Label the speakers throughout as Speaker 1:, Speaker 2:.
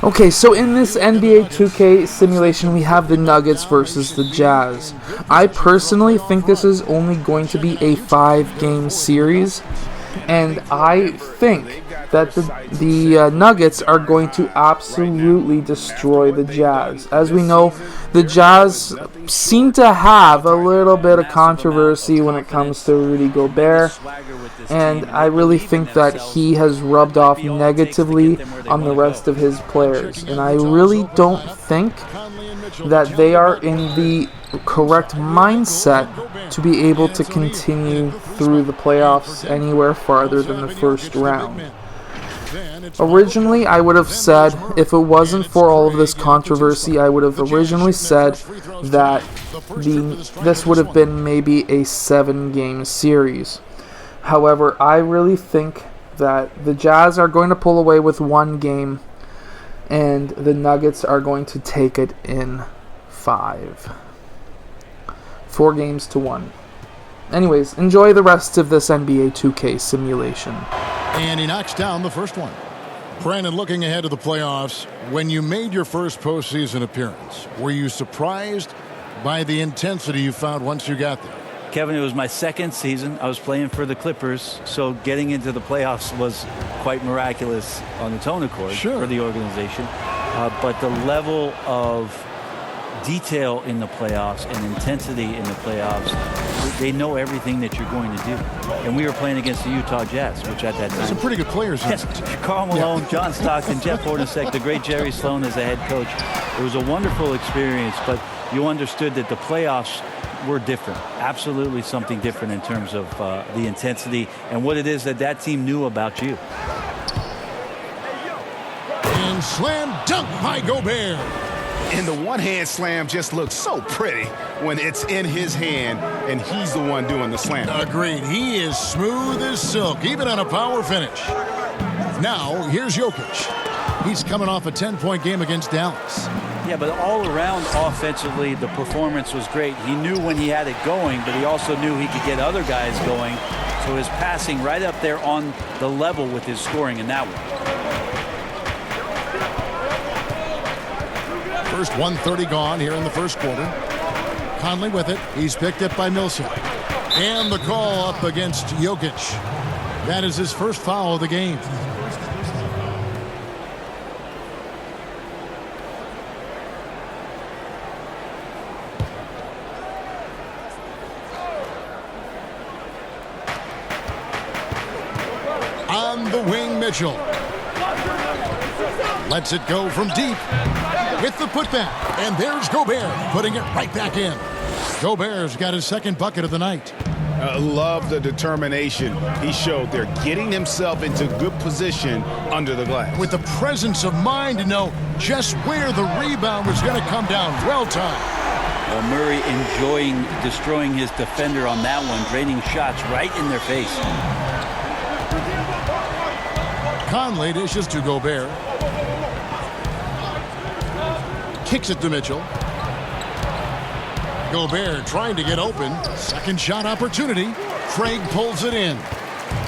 Speaker 1: Okay, so in this NBA 2K simulation, we have the Nuggets versus the Jazz. I personally think this is only going to be a 5-game series, and I think that the Nuggets are going to absolutely destroy the Jazz. As we know, the Jazz seem to have a little bit of controversy when it comes to Rudy Gobert, and I really think that he has rubbed off negatively on the rest of his players. And I really don't think that they are in the correct mindset to be able to continue through the playoffs anywhere farther than the first round. Originally, I would have said, if it wasn't for all of this controversy, I would have originally said that this would have been maybe a 7-game series. However, I really think that the Jazz are going to pull away with 1 game, and the Nuggets are going to take it in 5. 4 games to 1. Anyways, enjoy the rest of this NBA 2K simulation.
Speaker 2: And he knocks down the first one. Brandon, looking ahead to the playoffs, when you made your first postseason appearance, were you surprised by the intensity you found once you got there?
Speaker 3: Kevin, it was my second season. I was playing for the Clippers, so getting into the playoffs was quite miraculous on its own accord for the organization. But the level of detail in the playoffs and intensity in the playoffs, they know everything that you're going to do. And we were playing against the Utah Jazz, which at that time...
Speaker 2: Some pretty good players.
Speaker 3: Karl Malone, John Stockton, Jeff Hornacek, the great Jerry Sloan as the head coach. It was a wonderful experience, but you understood that the playoffs were different. Absolutely something different in terms of the intensity and what it is that team knew about you.
Speaker 2: And slam dunk by Gobert.
Speaker 4: And the one-hand slam just looks so pretty when it's in his hand and he's the one doing the slam.
Speaker 2: Agreed. He is smooth as silk, even on a power finish. Now, here's Jokic. He's coming off a 10-point game against Dallas.
Speaker 3: Yeah, but all around offensively, the performance was great. He knew when he had it going, but he also knew he could get other guys going. So his passing right up there on the level with his scoring in that one.
Speaker 2: First 1:30 gone here in the first quarter. Conley with it. He's picked up by Millsap. And the call up against Jokic. That is his first foul of the game. On the wing, Mitchell. Lets it go from deep. With the putback, and there's Gobert putting it right back in. Gobert's got his second bucket of the night.
Speaker 4: Love the determination he showed there, getting himself into good position under the glass.
Speaker 2: With the presence of mind to know just where the rebound was going to come down. Well timed.
Speaker 3: Well, Murray enjoying destroying his defender on that one, draining shots right in their face.
Speaker 2: Conley dishes to Gobert. Kicks it to Mitchell. Gobert trying to get open. Second shot opportunity. Craig pulls it in.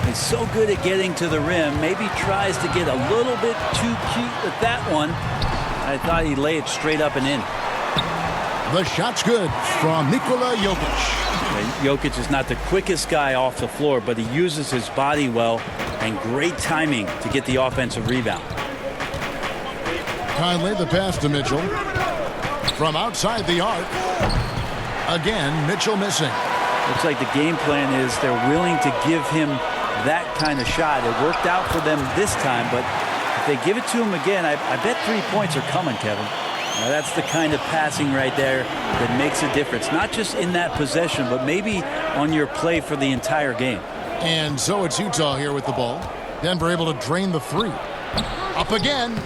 Speaker 3: He's so good at getting to the rim. Maybe tries to get a little bit too cute with that one. I thought he'd lay it straight up and in.
Speaker 2: The shot's good from Nikola Jokic.
Speaker 3: Jokic is not the quickest guy off the floor, but he uses his body well and great timing to get the offensive rebound.
Speaker 2: Conley, the pass to Mitchell. From outside the arc. Again, Mitchell missing.
Speaker 3: Looks like the game plan is they're willing to give him that kind of shot. It worked out for them this time, but if they give it to him again, I bet 3 points are coming, Kevin. Now that's the kind of passing right there that makes a difference. Not just in that possession, but maybe on your play for the entire game.
Speaker 2: And so it's Utah here with the ball. Denver able to drain the three. Up again.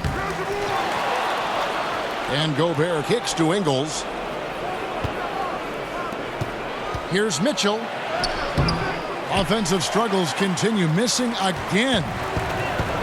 Speaker 2: And Gobert kicks to Ingles. Here's Mitchell. Offensive struggles continue, missing again.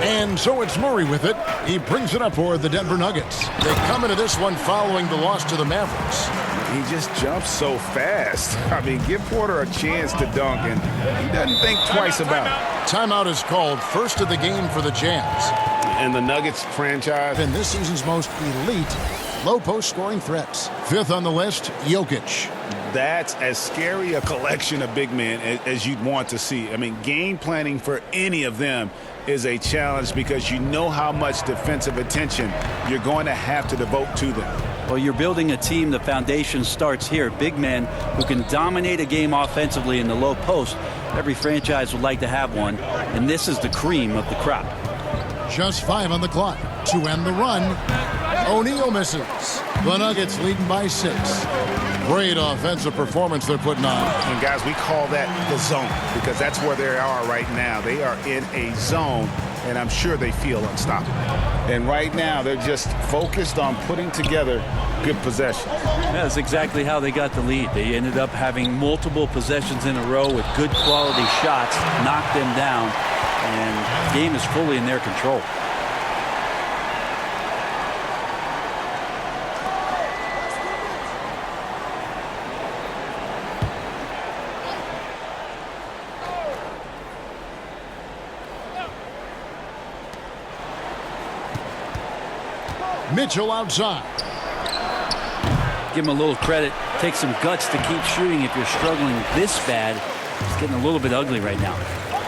Speaker 2: And so it's Murray with it. He brings it up for the Denver Nuggets. They come into this one following the loss to the Mavericks.
Speaker 4: He just jumps so fast. I mean, give Porter a chance to dunk, and he doesn't think twice about it.
Speaker 2: Timeout is called, first of the game for the Jazz.
Speaker 4: And the Nuggets franchise.
Speaker 2: And this season's most elite low-post scoring threats. Fifth on the list, Jokic.
Speaker 4: That's as scary a collection of big men as you'd want to see. I mean, game planning for any of them is a challenge because you know how much defensive attention you're going to have to devote to them.
Speaker 3: Well, you're building a team. The foundation starts here. Big men who can dominate a game offensively in the low post. Every franchise would like to have one, and this is the cream of the crop.
Speaker 2: Just 5 on the clock to end the run. O'Neal misses. The Nuggets leading by 6. Great offensive performance they're putting on.
Speaker 4: And guys, we call that the zone because that's where they are right now. They are in a zone, and I'm sure they feel unstoppable. And right now, they're just focused on putting together good possessions.
Speaker 3: That's exactly how they got the lead. They ended up having multiple possessions in a row with good quality shots, knocked them down, and the game is fully in their control.
Speaker 2: Mitchell outside.
Speaker 3: Give him a little credit. Take some guts to keep shooting if you're struggling this bad. It's getting a little bit ugly right now.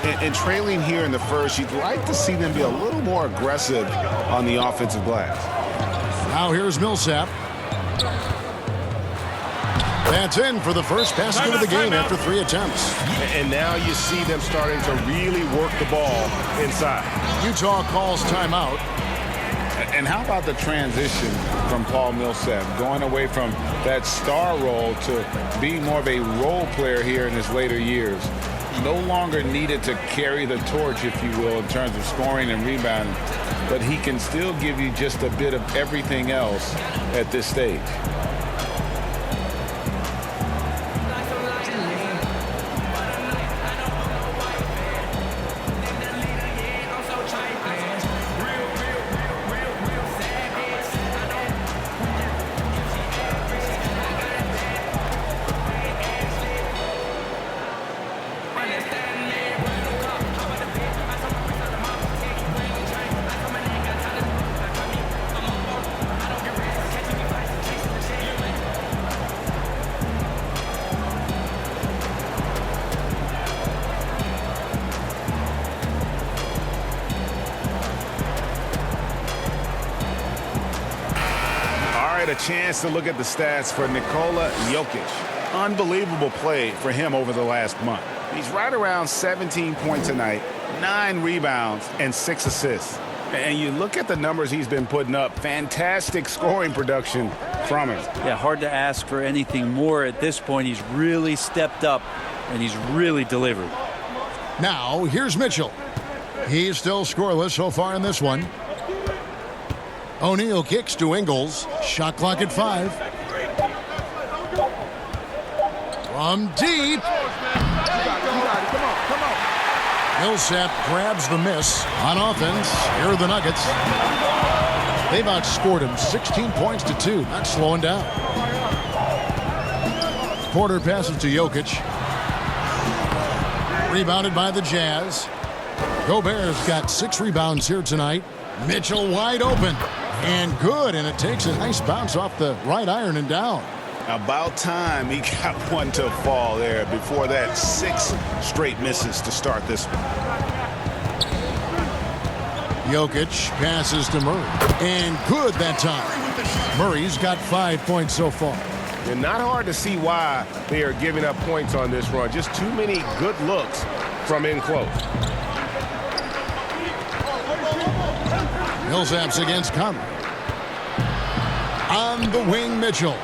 Speaker 4: And trailing here in the first, you'd like to see them be a little more aggressive on the offensive glass.
Speaker 2: Now here's Millsap. That's in for the first basket of the game after 3 attempts.
Speaker 5: And now you see them starting to really work the ball inside.
Speaker 2: Utah calls timeout.
Speaker 4: And how about the transition from Paul Millsap, going away from that star role to being more of a role player here in his later years? No longer needed to carry the torch, if you will, in terms of scoring and rebounding, but he can still give you just a bit of everything else at this stage. A chance to look at the stats for Nikola Jokic. Unbelievable play for him over the last month. He's right around 17 points a night, 9 rebounds, and 6 assists. And you look at the numbers he's been putting up, fantastic scoring production from him.
Speaker 3: Yeah, hard to ask for anything more at this point. He's really stepped up, and he's really delivered.
Speaker 2: Now, here's Mitchell. He's still scoreless so far in this one. O'Neal kicks to Ingles. Shot clock at 5. From deep. Millsap grabs the miss on offense. Here are the Nuggets. They've outscored him 16 points to 2. Not slowing down. Porter passes to Jokic. Rebounded by the Jazz. Gobert's got 6 rebounds here tonight. Mitchell wide open. And good, and it takes a nice bounce off the right iron and down.
Speaker 4: About time he got one to fall there. Before that, 6 straight misses to start this one.
Speaker 2: Jokic passes to Murray. And good that time. Murray's got 5 points so far.
Speaker 5: And not hard to see why they are giving up points on this run. Just too many good looks from in close.
Speaker 2: Millsap's against Conley. On the wing, Mitchell.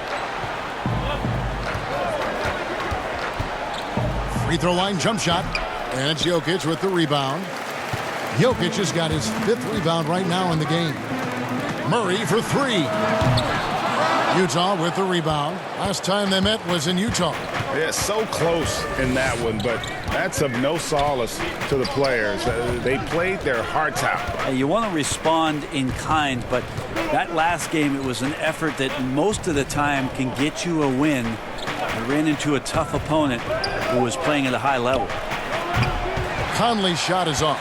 Speaker 2: Free throw line jump shot. And it's Jokic with the rebound. Jokic has got his 5th rebound right now in the game. Murray for 3. Utah with the rebound. Last time they met was in Utah.
Speaker 4: Yeah, so close in that one, but that's of no solace to the players. They played their hearts out.
Speaker 3: You want to respond in kind, but that last game, it was an effort that most of the time can get you a win. They ran into a tough opponent who was playing at a high level.
Speaker 2: Conley's shot is off.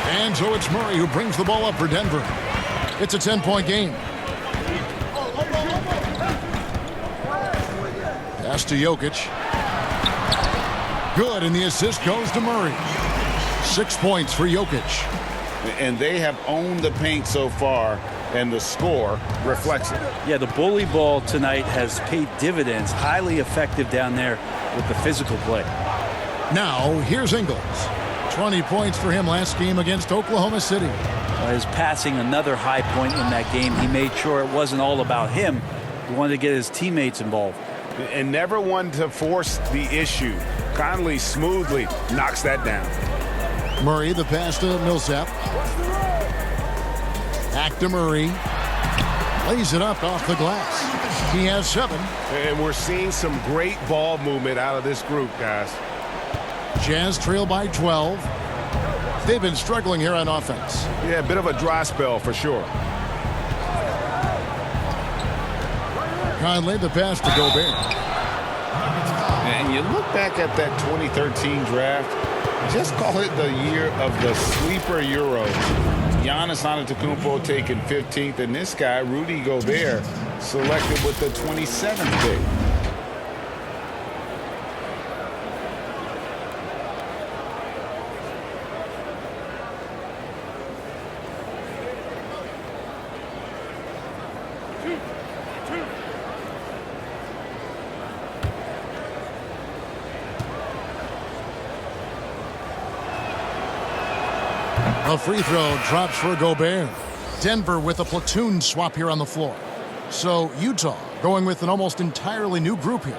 Speaker 2: And so it's Murray who brings the ball up for Denver. It's a 10-point game. Pass to Jokic. Good, and the assist goes to Murray. 6 points for Jokic.
Speaker 4: And they have owned the paint so far, and the score reflects it.
Speaker 3: Yeah, the bully ball tonight has paid dividends. Highly effective down there with the physical play.
Speaker 2: Now, here's Ingles. 20 points for him last game against Oklahoma City.
Speaker 3: His passing, another high point in that game. He made sure it wasn't all about him. He wanted to get his teammates involved.
Speaker 4: And never one to force the issue. Conley smoothly knocks that down.
Speaker 2: Murray, the pass to Millsap. Back to Murray. Lays it up off the glass. He has 7.
Speaker 5: And we're seeing some great ball movement out of this group, guys.
Speaker 2: Jazz trail by 12. They've been struggling here on offense.
Speaker 5: Yeah, a bit of a dry spell for sure.
Speaker 2: Conley, the pass to Gobert.
Speaker 4: And you look back at that 2013 draft, just call it the year of the sleeper Euros. Giannis Antetokounmpo taken 15th, and this guy, Rudy Gobert, selected with the 27th pick.
Speaker 2: A free throw drops for Gobert. Denver with a platoon swap here on the floor. So Utah going with an almost entirely new group here.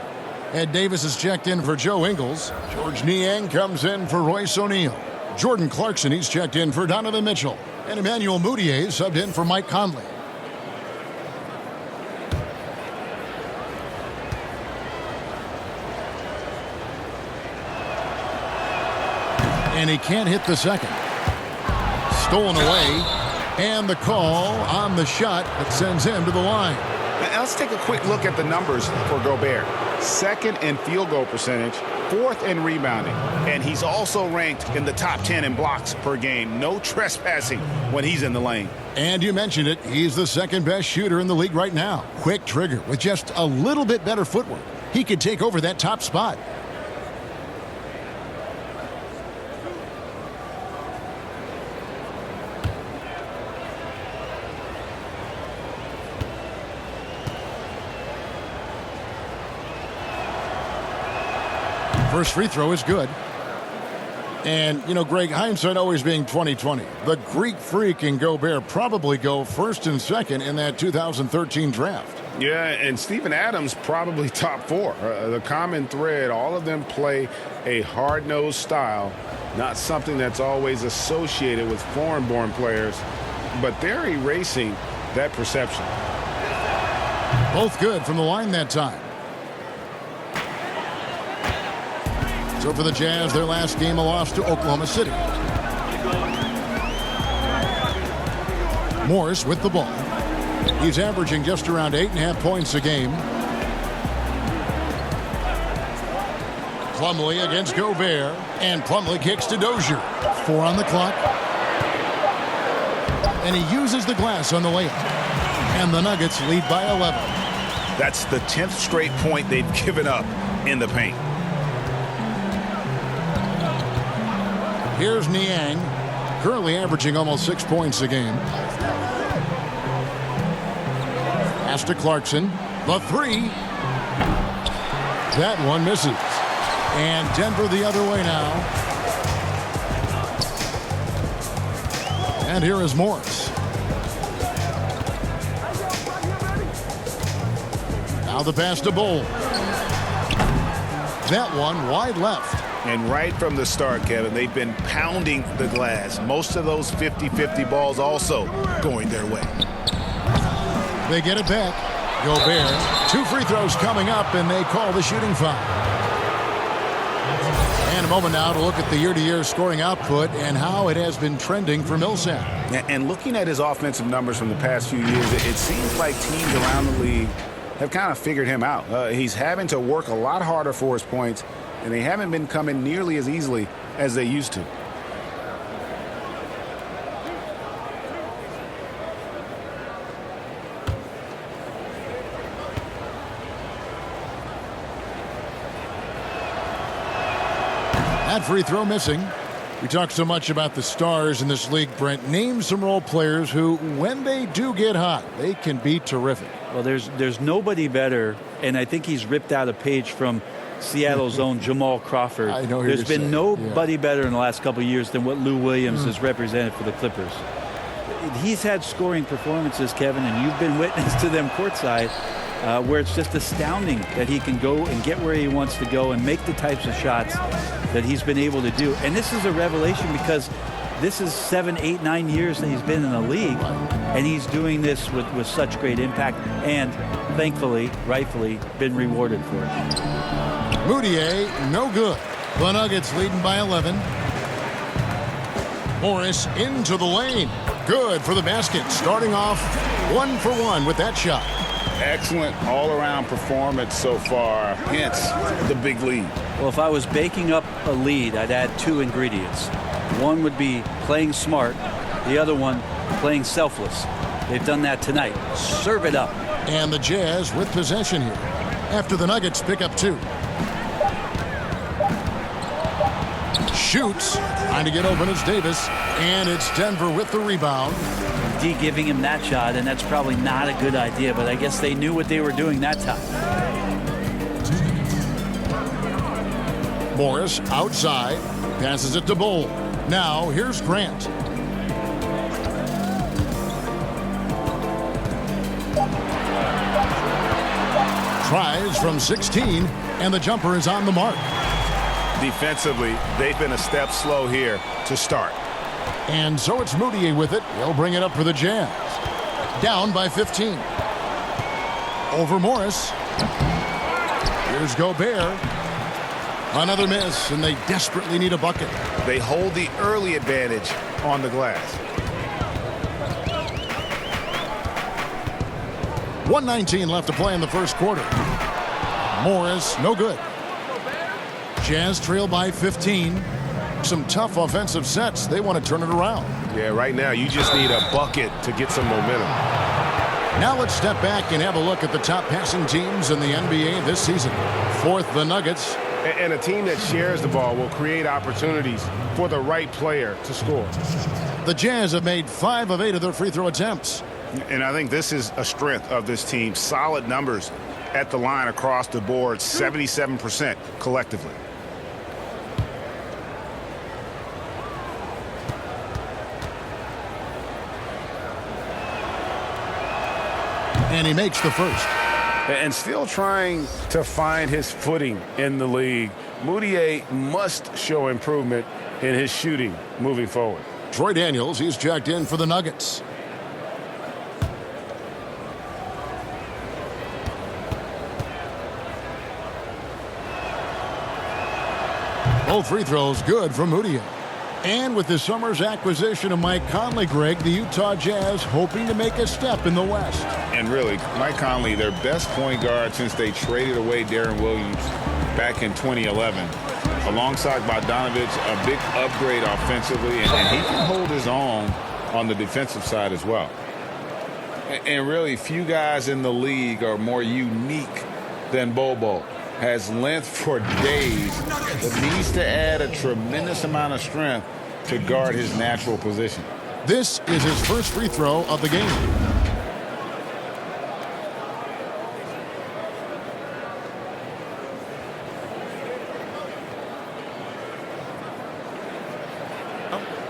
Speaker 2: Ed Davis is checked in for Joe Ingles. George Niang comes in for Royce O'Neal. Jordan Clarkson, he's checked in for Donovan Mitchell. And Emmanuel Mudiay subbed in for Mike Conley. And he can't hit the second. Stolen away, and the call on the shot that sends him to the line.
Speaker 4: Now let's take a quick look at the numbers for Gobert. 2nd in field goal percentage, 4th in rebounding, and he's also ranked in the top 10 in blocks per game. No trespassing when he's in the lane.
Speaker 2: And you mentioned it, he's the 2nd best shooter in the league right now. Quick trigger with just a little bit better footwork. He could take over that top spot. First free throw is good. And, you know, Greg, hindsight always being 20/20. The Greek Freak and Gobert probably go 1st and 2nd in that 2013 draft.
Speaker 4: Yeah, and Steven Adams probably top 4. The common thread, all of them play a hard-nosed style, not something that's always associated with foreign-born players, but they're erasing that perception.
Speaker 2: Both good from the line that time. So for the Jazz, their last game a loss to Oklahoma City. Morris with the ball. He's averaging just around 8.5 points a game. Plumlee against Gobert, and Plumlee kicks to Dozier. 4 on the clock. And he uses the glass on the layup. And the Nuggets lead by 11.
Speaker 4: That's the 10th straight point they've given up in the paint.
Speaker 2: Here's Niang, currently averaging almost 6 points a game. Pass to Clarkson. The 3. That one misses. And Denver the other way now. And here is Morris. Now the pass to Bull. That one wide left.
Speaker 4: And right from the start, Kevin, they've been pounding the glass. Most of those 50-50 balls also going their way.
Speaker 2: They get it back. Gobert. 2 free throws coming up, and they call the shooting foul. And a moment now to look at the year-to-year scoring output and how it has been trending for Millsap.
Speaker 4: And looking at his offensive numbers from the past few years, it seems like teams around the league have kind of figured him out. He's having to work a lot harder for his points, and they haven't been coming nearly as easily as they used to.
Speaker 2: That free throw missing. We talk so much about the stars in this league, Brent. Name some role players who, when they do get hot, they can be terrific.
Speaker 3: Well, there's nobody better, and I think he's ripped out a page from Seattle's own Jamal Crawford.
Speaker 2: I know
Speaker 3: there's been nobody better in the last couple of years than what Lou Williams has represented for the Clippers. He's had scoring performances, Kevin, and you've been witness to them courtside, where it's just astounding that he can go and get where he wants to go and make the types of shots that he's been able to do. And this is a revelation because this is 7, 8, 9 years that he's been in the league, and he's doing this with such great impact and, thankfully, rightfully, been rewarded for it.
Speaker 2: Moutier, no good. The Nuggets leading by 11. Morris into the lane. Good for the basket. Starting off 1 for 1 with that shot.
Speaker 4: Excellent all-around performance so far, hence the big lead.
Speaker 3: Well, if I was baking up a lead, I'd add 2 ingredients. One would be playing smart. The other one, playing selfless. They've done that tonight. Serve it up.
Speaker 2: And the Jazz with possession here after the Nuggets pick up 2. Shoots. Trying to get open is Davis. And it's Denver with the rebound.
Speaker 3: D giving him that shot, and that's probably not a good idea, but I guess they knew what they were doing that time.
Speaker 2: Morris outside. Passes it to Bull. Now here's Grant. Tries from 16, and the jumper is on the mark.
Speaker 5: Defensively, they've been a step slow here to start.
Speaker 2: And so it's Moutier with it. He'll bring it up for the Jazz. Down by 15. Over Morris. Here's Gobert. Another miss, and they desperately need a bucket.
Speaker 5: They hold the early advantage on the glass.
Speaker 2: 1:19 left to play in the first quarter. Morris, no good. Jazz trail by 15. Some tough offensive sets. They want to turn it around.
Speaker 5: Yeah, right now you just need a bucket to get some momentum.
Speaker 2: Now let's step back and have a look at the top passing teams in the NBA this season. Fourth, the Nuggets.
Speaker 5: And a team that shares the ball will create opportunities for the right player to score.
Speaker 2: The Jazz have made 5 of 8 of their free throw attempts.
Speaker 5: And I think this is a strength of this team. Solid numbers at the line across the board, 77% collectively.
Speaker 2: And he makes the first.
Speaker 5: And still trying to find his footing in the league. Moutier must show improvement in his shooting moving forward.
Speaker 2: Troy Daniels, he's checked in for the Nuggets. Both free throws good from Moutier. And with this summer's acquisition of Mike Conley, Greg, the Utah Jazz hoping to make a step in the West.
Speaker 4: And really, Mike Conley, their best point guard since they traded away Darren Williams back in 2011. Alongside Bogdanovich, a big upgrade offensively, and he can hold his own on the defensive side as well. And really, few guys in the league are more unique than Bobo. Has length for days, but needs to add a tremendous amount of strength to guard his natural position.
Speaker 2: This is his first free throw of the game.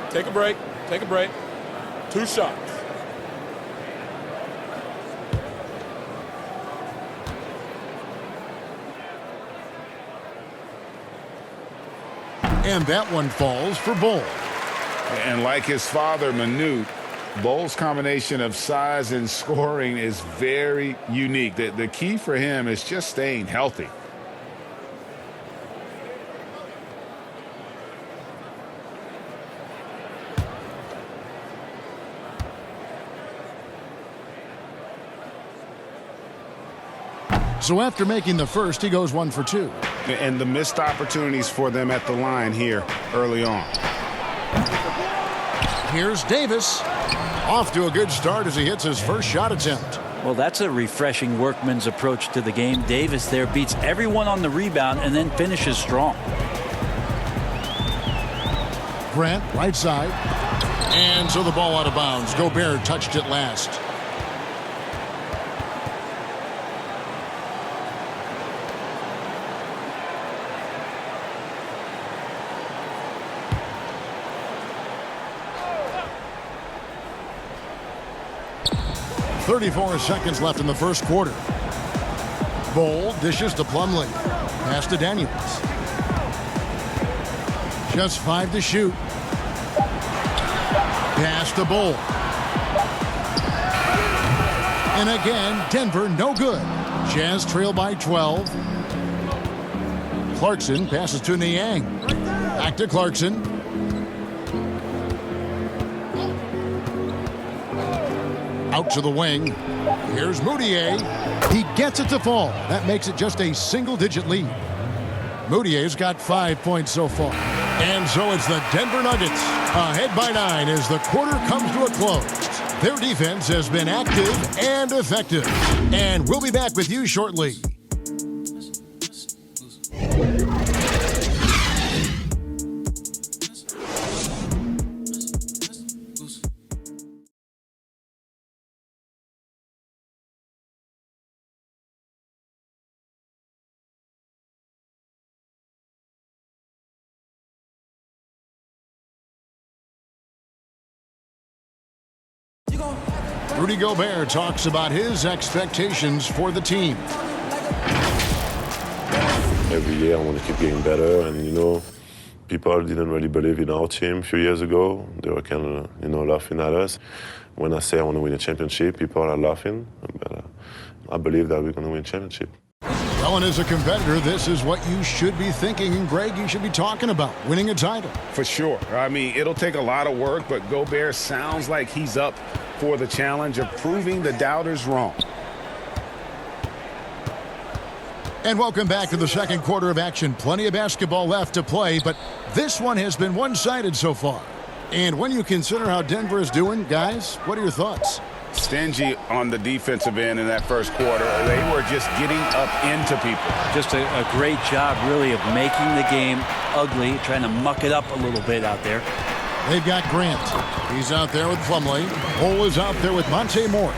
Speaker 6: Take a break. Take a break. 2 shots.
Speaker 2: And that one falls for Bull.
Speaker 4: And like his father, Manute, Bull's combination of size and scoring is very unique. The key for him is just staying healthy.
Speaker 2: So after making the first, he goes 1 for 2.
Speaker 5: And the missed opportunities for them at the line here early on.
Speaker 2: Here's Davis. Off to a good start as he hits his first shot attempt.
Speaker 3: Well, that's a refreshing workman's approach to the game. Davis there beats everyone on the rebound and then finishes strong.
Speaker 2: Grant, right side. And so the ball out of bounds. Gobert touched it last. .34 seconds left in the first quarter. Bol dishes to Plumlee. Pass to Daniels. Just 5 to shoot. Pass to Bol. And again, Denver no good. Jazz trail by 12. Clarkson passes to Niang. Back to Clarkson. Out to the wing. Here's Mudiay. He gets it to fall. That makes it just a single-digit lead. Moutier's got 5 points so far. And so it's the Denver Nuggets ahead by 9 as the quarter comes to a close. Their defense has been active and effective. And we'll be back with you shortly. Rudy Gobert talks about his expectations for the team.
Speaker 7: Every year I want to keep getting better, and people didn't really believe in our team a few years ago. They were kind of laughing at us. When I say I want to win a championship, people are laughing, but I believe that we're going to win a championship.
Speaker 2: Well, and as a competitor, this is what you should be thinking, and Greg, you should be talking about winning a title.
Speaker 5: For sure. I mean, it'll take a lot of work, but Gobert sounds like he's up for the challenge of proving the doubters wrong.
Speaker 2: And welcome back to the second quarter of action. Plenty of basketball left to play, but this one has been one-sided so far. And when you consider how Denver is doing, guys, what are your thoughts?
Speaker 5: Stingy on the defensive end in that first quarter. They were just getting up into people.
Speaker 3: Just a great job, really, of making the game ugly, trying to muck it up a little bit out there.
Speaker 2: They've got Grant. He's out there with Plumlee. Bol is out there with Monte Morris.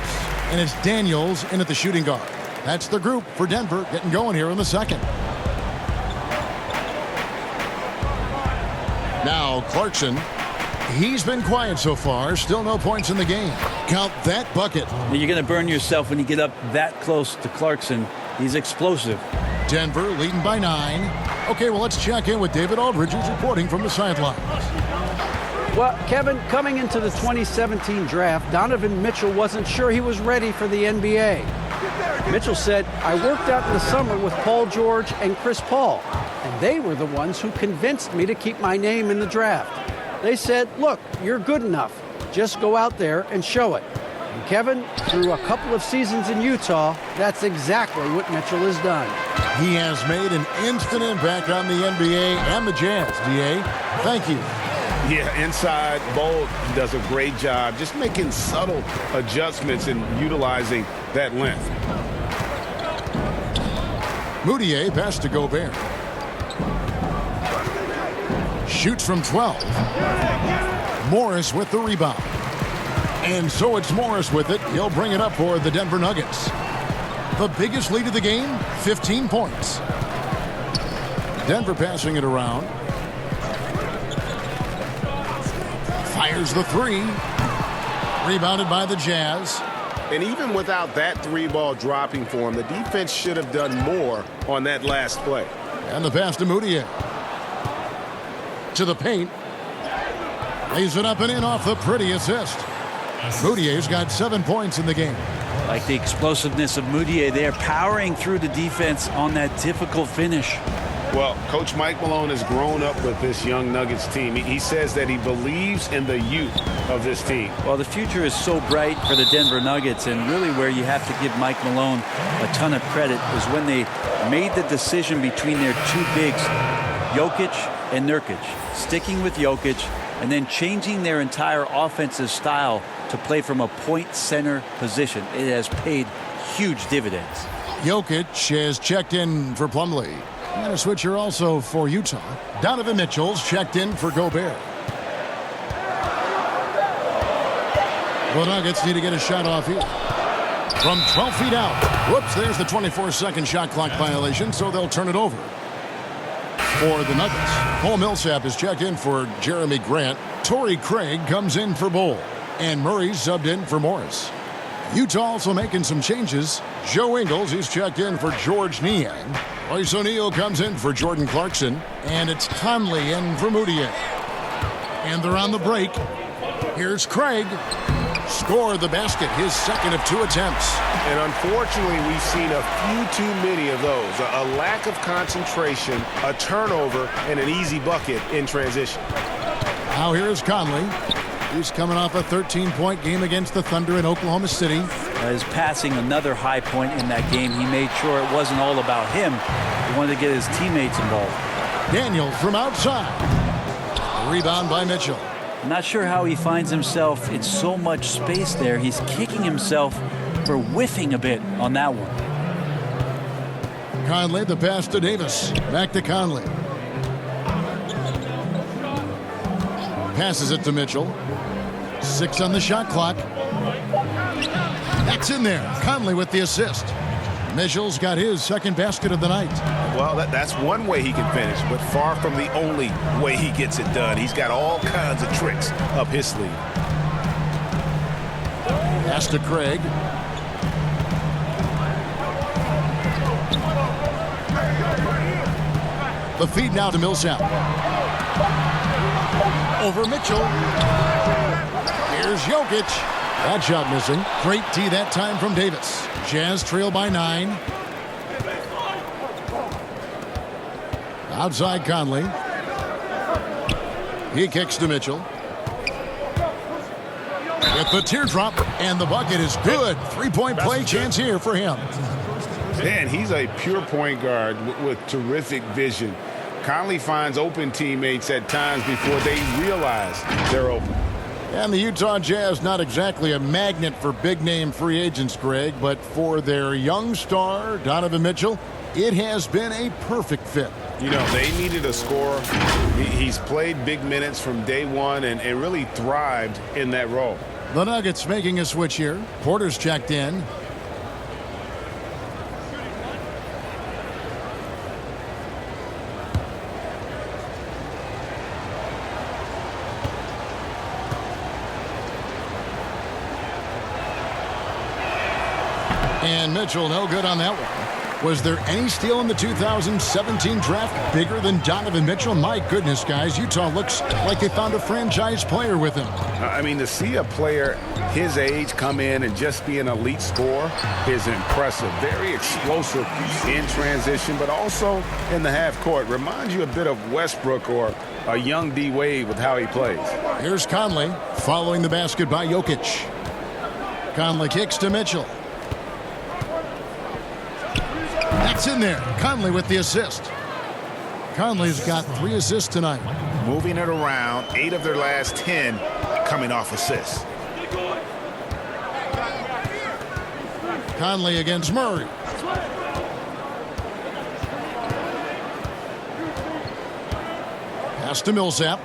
Speaker 2: And it's Daniels in at the shooting guard. That's the group for Denver getting going here in the second. Now Clarkson. He's been quiet so far. Still no points in the game. Count that bucket.
Speaker 3: You're going to burn yourself when you get up that close to Clarkson. He's explosive.
Speaker 2: Denver leading by 9. Okay, well, let's check in with David Aldridge, who's reporting from the sidelines.
Speaker 8: Well, Kevin, coming into the 2017 draft, Donovan Mitchell wasn't sure he was ready for the NBA. Mitchell said, I worked out in the summer with Paul George and Chris Paul, and they were the ones who convinced me to keep my name in the draft. They said, look, you're good enough. Just go out there and show it. And Kevin, through a couple of seasons in Utah, that's exactly what Mitchell has done.
Speaker 2: He has made an instant impact on the NBA and the Jazz, D.A. Thank you.
Speaker 5: Yeah, inside, Bol does a great job just making subtle adjustments and utilizing that length.
Speaker 2: Mudiay pass to Gobert. Shoots from 12. Morris with the rebound. And so it's Morris with it. He'll bring it up for the Denver Nuggets. The biggest lead of the game, 15 points. Denver passing it around. Fires the 3. Rebounded by the Jazz.
Speaker 5: And even without that 3-ball dropping for him, the defense should have done more on that last play.
Speaker 2: And the pass to Mudiay. To the paint. Lays it up and in off the pretty assist. Moutier's got 7 points in the game.
Speaker 3: Like the explosiveness of Mudiay there, powering through the defense on that difficult finish.
Speaker 5: Well, Coach Mike Malone has grown up with this young Nuggets team. He says that he believes in the youth of this team.
Speaker 3: Well, the future is so bright for the Denver Nuggets, and really where you have to give Mike Malone a ton of credit is when they made the decision between their two bigs, Jokic and Nurkic, sticking with Jokic and then changing their entire offensive style to play from a point center position. It has paid huge dividends.
Speaker 2: Jokic has checked in for Plumlee. And a switcher also for Utah. Donovan Mitchell's checked in for Gobert. The Nuggets need to get a shot off here. From 12 feet out. Whoops, there's the 24-second shot clock violation, so they'll turn it over. For the Nuggets, Paul Millsap is checked in for Jeremy Grant. Torrey Craig comes in for Bull. And Murray subbed in for Morris. Utah also making some changes. Joe Ingles is checked in for George Niang. Royce O'Neal comes in for Jordan Clarkson. And it's Conley in for Moutier. And they're on the break. Here's Craig. Score the basket, his second of 2 attempts.
Speaker 5: And unfortunately, we've seen a few too many of those. A lack of concentration, a turnover, and an easy bucket in transition.
Speaker 2: Now here's Conley. He's coming off a 13-point game against the Thunder in Oklahoma City.
Speaker 3: His passing, another high point in that game. He made sure it wasn't all about him. He wanted to get his teammates involved.
Speaker 2: Daniels from outside. Rebound by Mitchell.
Speaker 3: Not sure how he finds himself in so much space there. He's kicking himself for whiffing a bit on that one.
Speaker 2: Conley, the pass to Davis. Back to Conley. Passes it to Mitchell. 6 on the shot clock. That's in there. Conley with the assist. Mitchell's got his second basket of the night.
Speaker 5: Well, that's one way he can finish, but far from the only way he gets it done. He's got all kinds of tricks up his sleeve.
Speaker 2: Pass to Craig. The feed now to Millsap. Over Mitchell. Here's Jokic. That shot missing. Great D that time from Davis. Jazz trail by 9. Outside Conley. He kicks to Mitchell. With the teardrop, and the bucket is good. 3-point play chance here for him.
Speaker 4: Man, he's a pure point guard with terrific vision. Conley finds open teammates at times before they realize they're open.
Speaker 2: And the Utah Jazz, not exactly a magnet for big-name free agents, Greg, but for their young star, Donovan Mitchell, it has been a perfect fit.
Speaker 4: You know, they needed a scorer. He's played big minutes from day one and really thrived in that role.
Speaker 2: The Nuggets making a switch here. Porter's checked in. And Mitchell, no good on that one. Was there any steal in the 2017 draft bigger than Donovan Mitchell? My goodness, guys, Utah looks like they found a franchise player with him.
Speaker 4: I mean, to see a player his age come in and just be an elite scorer is impressive. Very explosive in transition, but also in the half court. Reminds you a bit of Westbrook or a young D. Wade with how he plays.
Speaker 2: Here's Conley following the basket by Jokic. Conley kicks to Mitchell. That's in there. Conley with the assist. Conley's got 3 assists tonight.
Speaker 5: Moving it around, 8 of their last 10 coming off assists.
Speaker 2: Conley against Murray. Pass to Millsap.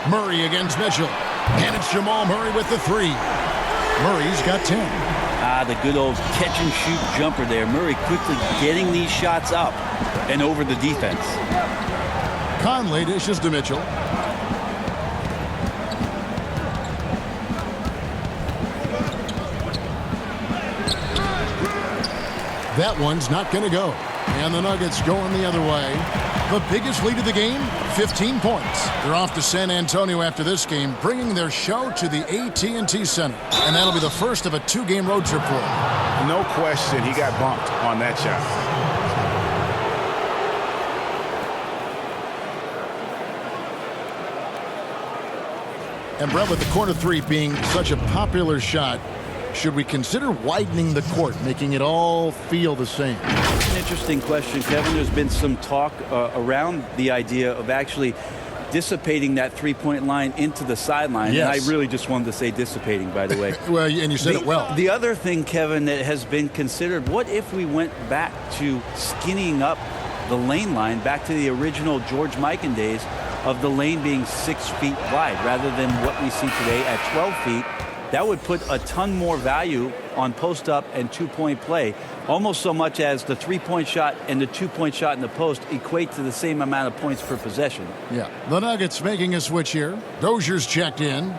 Speaker 2: Murray against Mitchell. And it's Jamal Murray with the 3. Murray's got 10.
Speaker 3: The good old catch-and-shoot jumper there. Murray quickly getting these shots up and over the defense.
Speaker 2: Conley dishes to Mitchell. That one's not going to go. And the Nuggets going the other way. The biggest lead of the game, 15 points. They're off to San Antonio after this game, bringing their show to the AT&T Center. And that'll be the first of a 2-game road trip for him.
Speaker 4: No question he got bumped on that shot.
Speaker 2: And Brett, with the corner 3 being such a popular shot, should we consider widening the court, making it all feel the same?
Speaker 3: That's an interesting question, Kevin. There's been some talk around the idea of actually dissipating that three-point line into the sideline.
Speaker 2: Yes.
Speaker 3: And I really just wanted to say dissipating, by the way.
Speaker 2: Well, and you said it well.
Speaker 3: The other thing, Kevin, that has been considered, what if we went back to skinnying up the lane line, back to the original George Mikan days, of the lane being 6 feet wide rather than what we see today at 12 feet. That would put a ton more value on post-up and two-point play, almost so much as the three-point shot and the two-point shot in the post equate to the same amount of points per possession.
Speaker 2: Yeah, the Nuggets making a switch here. Dozier's checked in.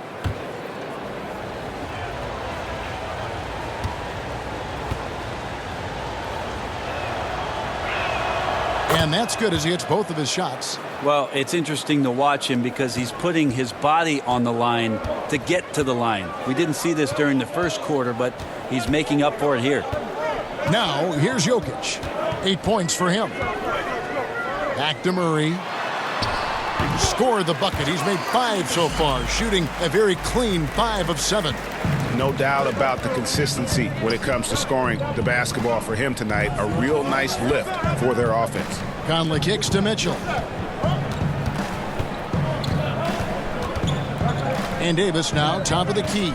Speaker 2: And that's good as he hits both of his shots.
Speaker 3: Well, it's interesting to watch him because he's putting his body on the line to get to the line. We didn't see this during the first quarter, but he's making up for it here.
Speaker 2: Now, here's Jokic. 8 points for him. Back to Murray. Scored the bucket. He's made 5 so far, shooting a very clean 5 of 7.
Speaker 5: No doubt about the consistency when it comes to scoring the basketball for him tonight. A real nice lift for their offense.
Speaker 2: Conley kicks to Mitchell. And Davis now top of the key.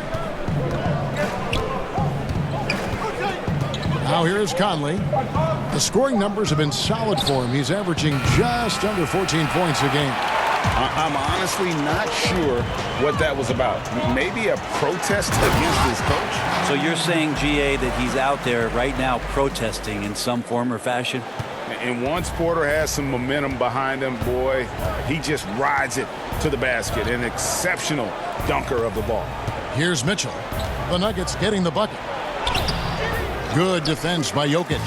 Speaker 2: Now here's Conley. The scoring numbers have been solid for him. He's averaging just under 14 points a game.
Speaker 5: I'm honestly not sure what that was about. Maybe a protest against his coach?
Speaker 3: So you're saying, GA, that he's out there right now protesting in some form or fashion?
Speaker 5: And once Porter has some momentum behind him, boy, he just rides it to the basket. An exceptional dunker of the ball.
Speaker 2: Here's Mitchell. The Nuggets getting the bucket. Good defense by Jokic.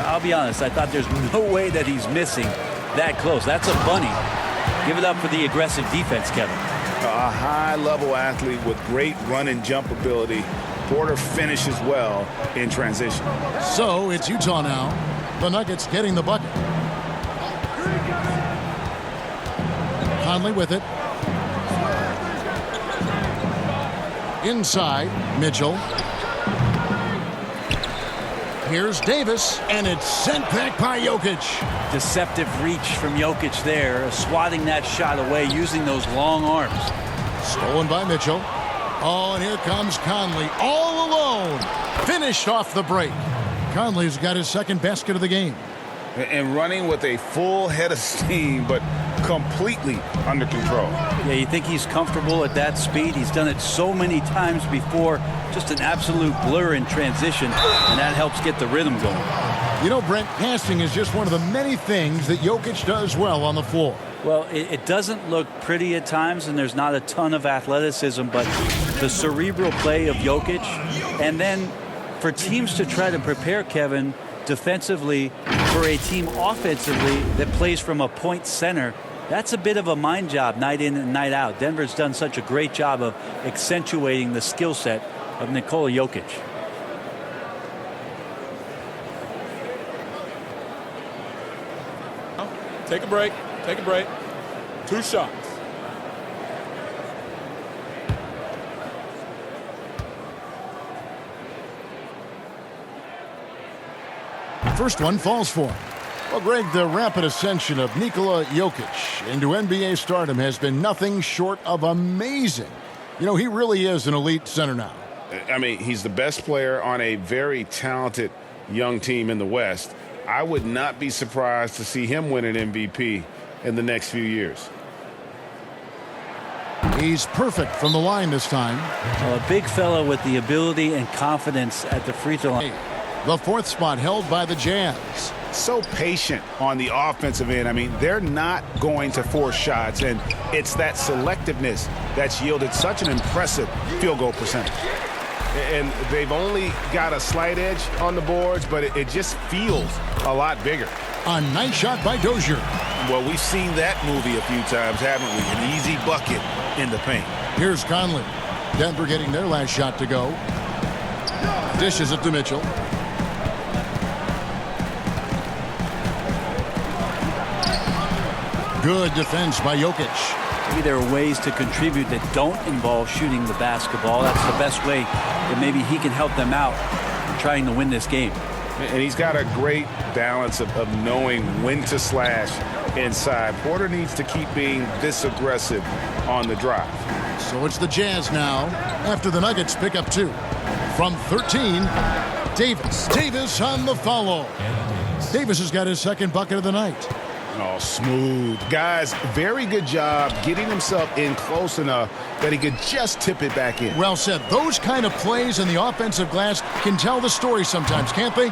Speaker 3: I'll be honest, I thought there's no way that he's missing that close. That's a bunny. Give it up for the aggressive defense, Kevin.
Speaker 5: A high-level athlete with great run and jump ability. Porter finishes well in transition.
Speaker 2: So it's Utah now. The Nuggets getting the bucket. Conley with it. Inside, Mitchell. Here's Davis, and it's sent back by Jokic.
Speaker 3: Deceptive reach from Jokic there, swatting that shot away using those long arms.
Speaker 2: Stolen by Mitchell. Oh, and here comes Conley all alone. Finished off the break. Conley's got his second basket of the game.
Speaker 5: And running with a full head of steam, but completely under control.
Speaker 3: Yeah, you think he's comfortable at that speed? He's done it so many times before. Just an absolute blur in transition, and that helps get the rhythm going.
Speaker 2: You know, Brent, passing is just one of the many things that Jokic does well on the floor.
Speaker 3: Well, it doesn't look pretty at times, and there's not a ton of athleticism, but the cerebral play of Jokic, and then for teams to try to prepare Kevin defensively for a team offensively that plays from a point center, that's a bit of a mind job night in and night out. Denver's done such a great job of accentuating the skill set of Nikola Jokic.
Speaker 6: Take a break. Take a break. 2 shots.
Speaker 2: First one falls for him. Well, Greg, the rapid ascension of Nikola Jokic into NBA stardom has been nothing short of amazing. You know, he really is an elite center now.
Speaker 5: I mean, he's the best player on a very talented young team in the West. I would not be surprised to see him win an MVP in the next few years.
Speaker 2: He's perfect from the line this time.
Speaker 3: Well, a big fella with the ability and confidence at the free throw line.
Speaker 2: The 4th spot held by the Jazz.
Speaker 5: So patient on the offensive end. I mean, they're not going to force shots, and it's that selectiveness that's yielded such an impressive field goal percentage. And they've only got a slight edge on the boards, but it just feels a lot bigger.
Speaker 2: A nice shot by Dozier.
Speaker 5: Well, we've seen that movie a few times, haven't we? An easy bucket in the paint.
Speaker 2: Here's Conley. Denver getting their last shot to go. Dishes it to Mitchell. Good defense by Jokic.
Speaker 3: Maybe there are ways to contribute that don't involve shooting the basketball. That's the best way that maybe he can help them out in trying to win this game.
Speaker 5: And he's got a great balance of knowing when to slash inside. Porter needs to keep being this aggressive on the drive.
Speaker 2: So it's the Jazz now after the Nuggets pick up 2. From 13, Davis. Davis on the follow. Davis has got his second bucket of the night.
Speaker 5: Oh, smooth. Guys, very good job getting himself in close enough that he could just tip it back in.
Speaker 2: Well said. Those kind of plays in the offensive glass can tell the story sometimes, can't they?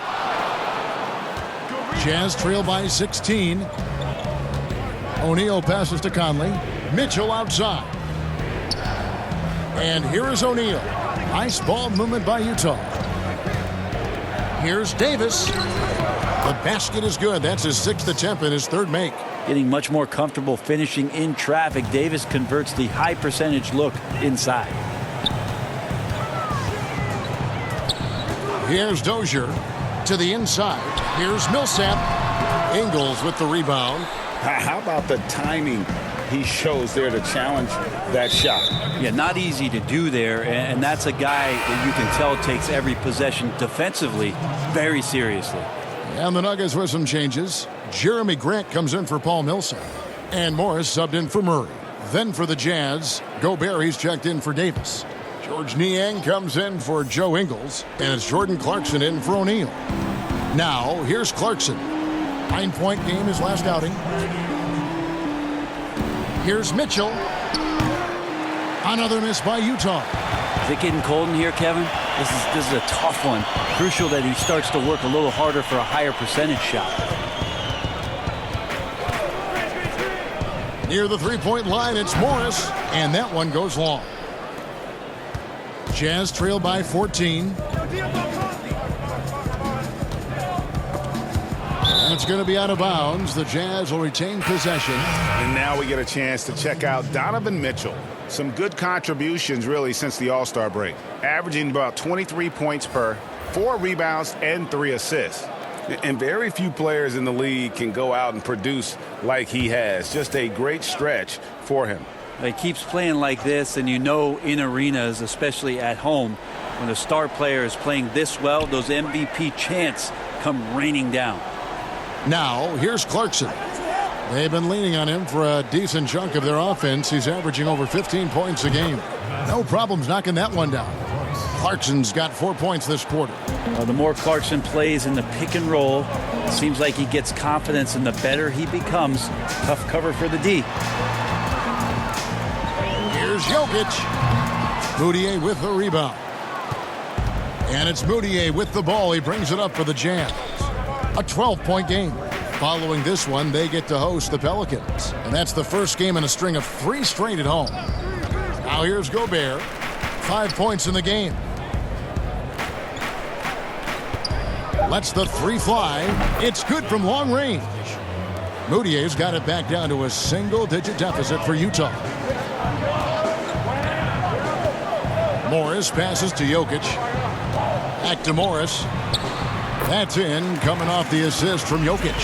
Speaker 2: Jazz trail by 16. O'Neal passes to Conley. Mitchell outside. And here is O'Neal. Nice ball movement by Utah. Here's Davis. The basket is good. That's his 6th attempt and his 3rd make.
Speaker 3: Getting much more comfortable finishing in traffic. Davis converts the high percentage look inside.
Speaker 2: Here's Dozier to the inside. Here's Millsap. Ingles with the rebound.
Speaker 4: How about the timing he shows there to challenge that shot?
Speaker 3: Yeah, not easy to do there, and that's a guy that you can tell takes every possession defensively very seriously.
Speaker 2: And the Nuggets with some changes. Jeremy Grant comes in for Paul Millsap. And Morris subbed in for Murray. Then for the Jazz, Gobert, he's checked in for Davis. George Niang comes in for Joe Ingles. And it's Jordan Clarkson in for O'Neal. Now, here's Clarkson. 9-point game his last outing. Here's Mitchell. Another miss by Utah.
Speaker 3: Is it getting cold in here, Kevin? This is a tough one. Crucial that he starts to work a little harder for a higher percentage shot.
Speaker 2: Near the three-point line, it's Morris, and that one goes long. Jazz trail by 14. And it's going to be out of bounds. The Jazz will retain possession.
Speaker 5: And now we get a chance to check out Donovan Mitchell. Some good contributions, really, since the All-Star break. Averaging about 23 points per, 4 rebounds, and 3 assists. And very few players in the league can go out and produce like he has. Just a great stretch for him.
Speaker 3: He keeps playing like this, and you know in arenas, especially at home, when a star player is playing this well, those MVP chants come raining down.
Speaker 2: Now, here's Clarkson. They've been leaning on him for a decent chunk of their offense. He's averaging over 15 points a game. No problems knocking that one down. Clarkson's got 4 points this quarter.
Speaker 3: The more Clarkson plays in the pick and roll, it seems like he gets confidence, and the better he becomes. Tough cover for the D.
Speaker 2: Here's Jokic. Moutier with the rebound. And it's Moutier with the ball. He brings it up for the Jazz. A 12-point game. Following this one, they get to host the Pelicans. And that's the first game in a string of 3 straight at home. Now here's Gobert. 5 points in the game. Lets the 3 fly. It's good from long range. Moutier's got it back down to a single-digit deficit for Utah. Morris passes to Jokic. Back to Morris. That's in, coming off the assist from Jokic.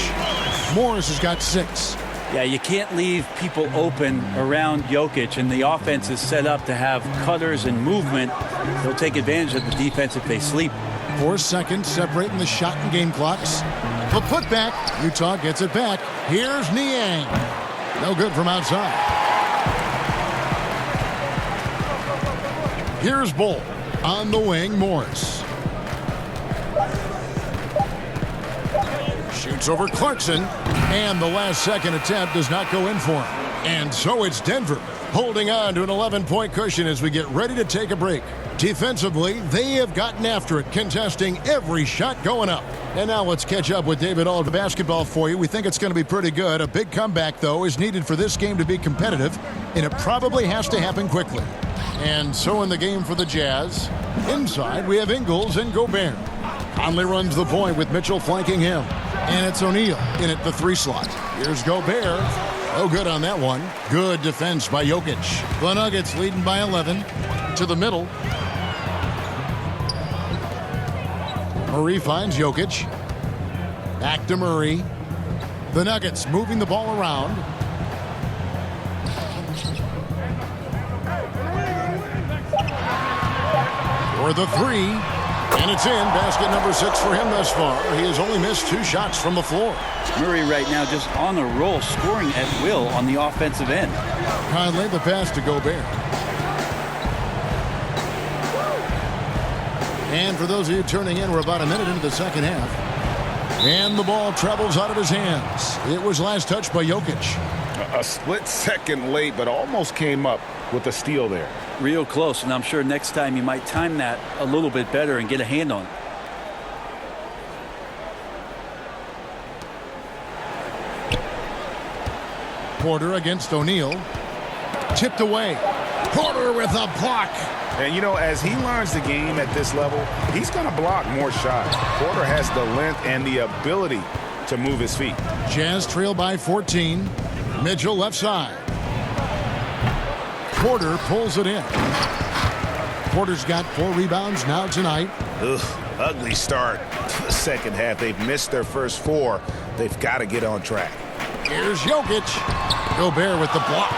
Speaker 2: Morris has got 6.
Speaker 3: Yeah, you can't leave people open around Jokic, and the offense is set up to have cutters and movement. They'll take advantage of the defense if they sleep.
Speaker 2: 4 seconds separating the shot and game clocks. The putback. Utah gets it back. Here's Niang. No good from outside. Here's Bull. On the wing, Morris. Shoots over Clarkson. And the last second attempt does not go in for him. And so it's Denver holding on to an 11-point cushion as we get ready to take a break. Defensively, they have gotten after it, contesting every shot going up. And now let's catch up with David Auld basketball for you. We think it's going to be pretty good. A big comeback, though, is needed for this game to be competitive, and it probably has to happen quickly. And so in the game for the Jazz, inside we have Ingles and Gobert. Conley runs the point with Mitchell flanking him. And it's O'Neal in at the 3 slot. Here's Gobert. Oh, good on that one. Good defense by Jokic. The Nuggets leading by 11. To the middle. Murray finds Jokic. Back to Murray. The Nuggets moving the ball around. For the 3. And it's in. Basket number 6 for him thus far. He has only missed 2 shots from the floor.
Speaker 3: Murray right now just on a roll, scoring at will on the offensive end.
Speaker 2: Conley, the pass to Gobert. And for those of you turning in, we're about a minute into the second half. And the ball travels out of his hands. It was last touched by Jokic.
Speaker 5: A split second late, but almost came up with a steal there.
Speaker 3: Real close, and I'm sure next time you might time that a little bit better and get a hand on it.
Speaker 2: Porter against O'Neal. Tipped away. Porter with a block.
Speaker 5: And, you know, as he learns the game at this level, he's going to block more shots. Porter has the length and the ability to move his feet.
Speaker 2: Jazz trail by 14. Mitchell left side. Porter pulls it in. Porter's got 4 rebounds now tonight.
Speaker 5: Ugh, ugly start to the second half. They've missed their first 4. They've got to get on track.
Speaker 2: Here's Jokic. Gobert with the block.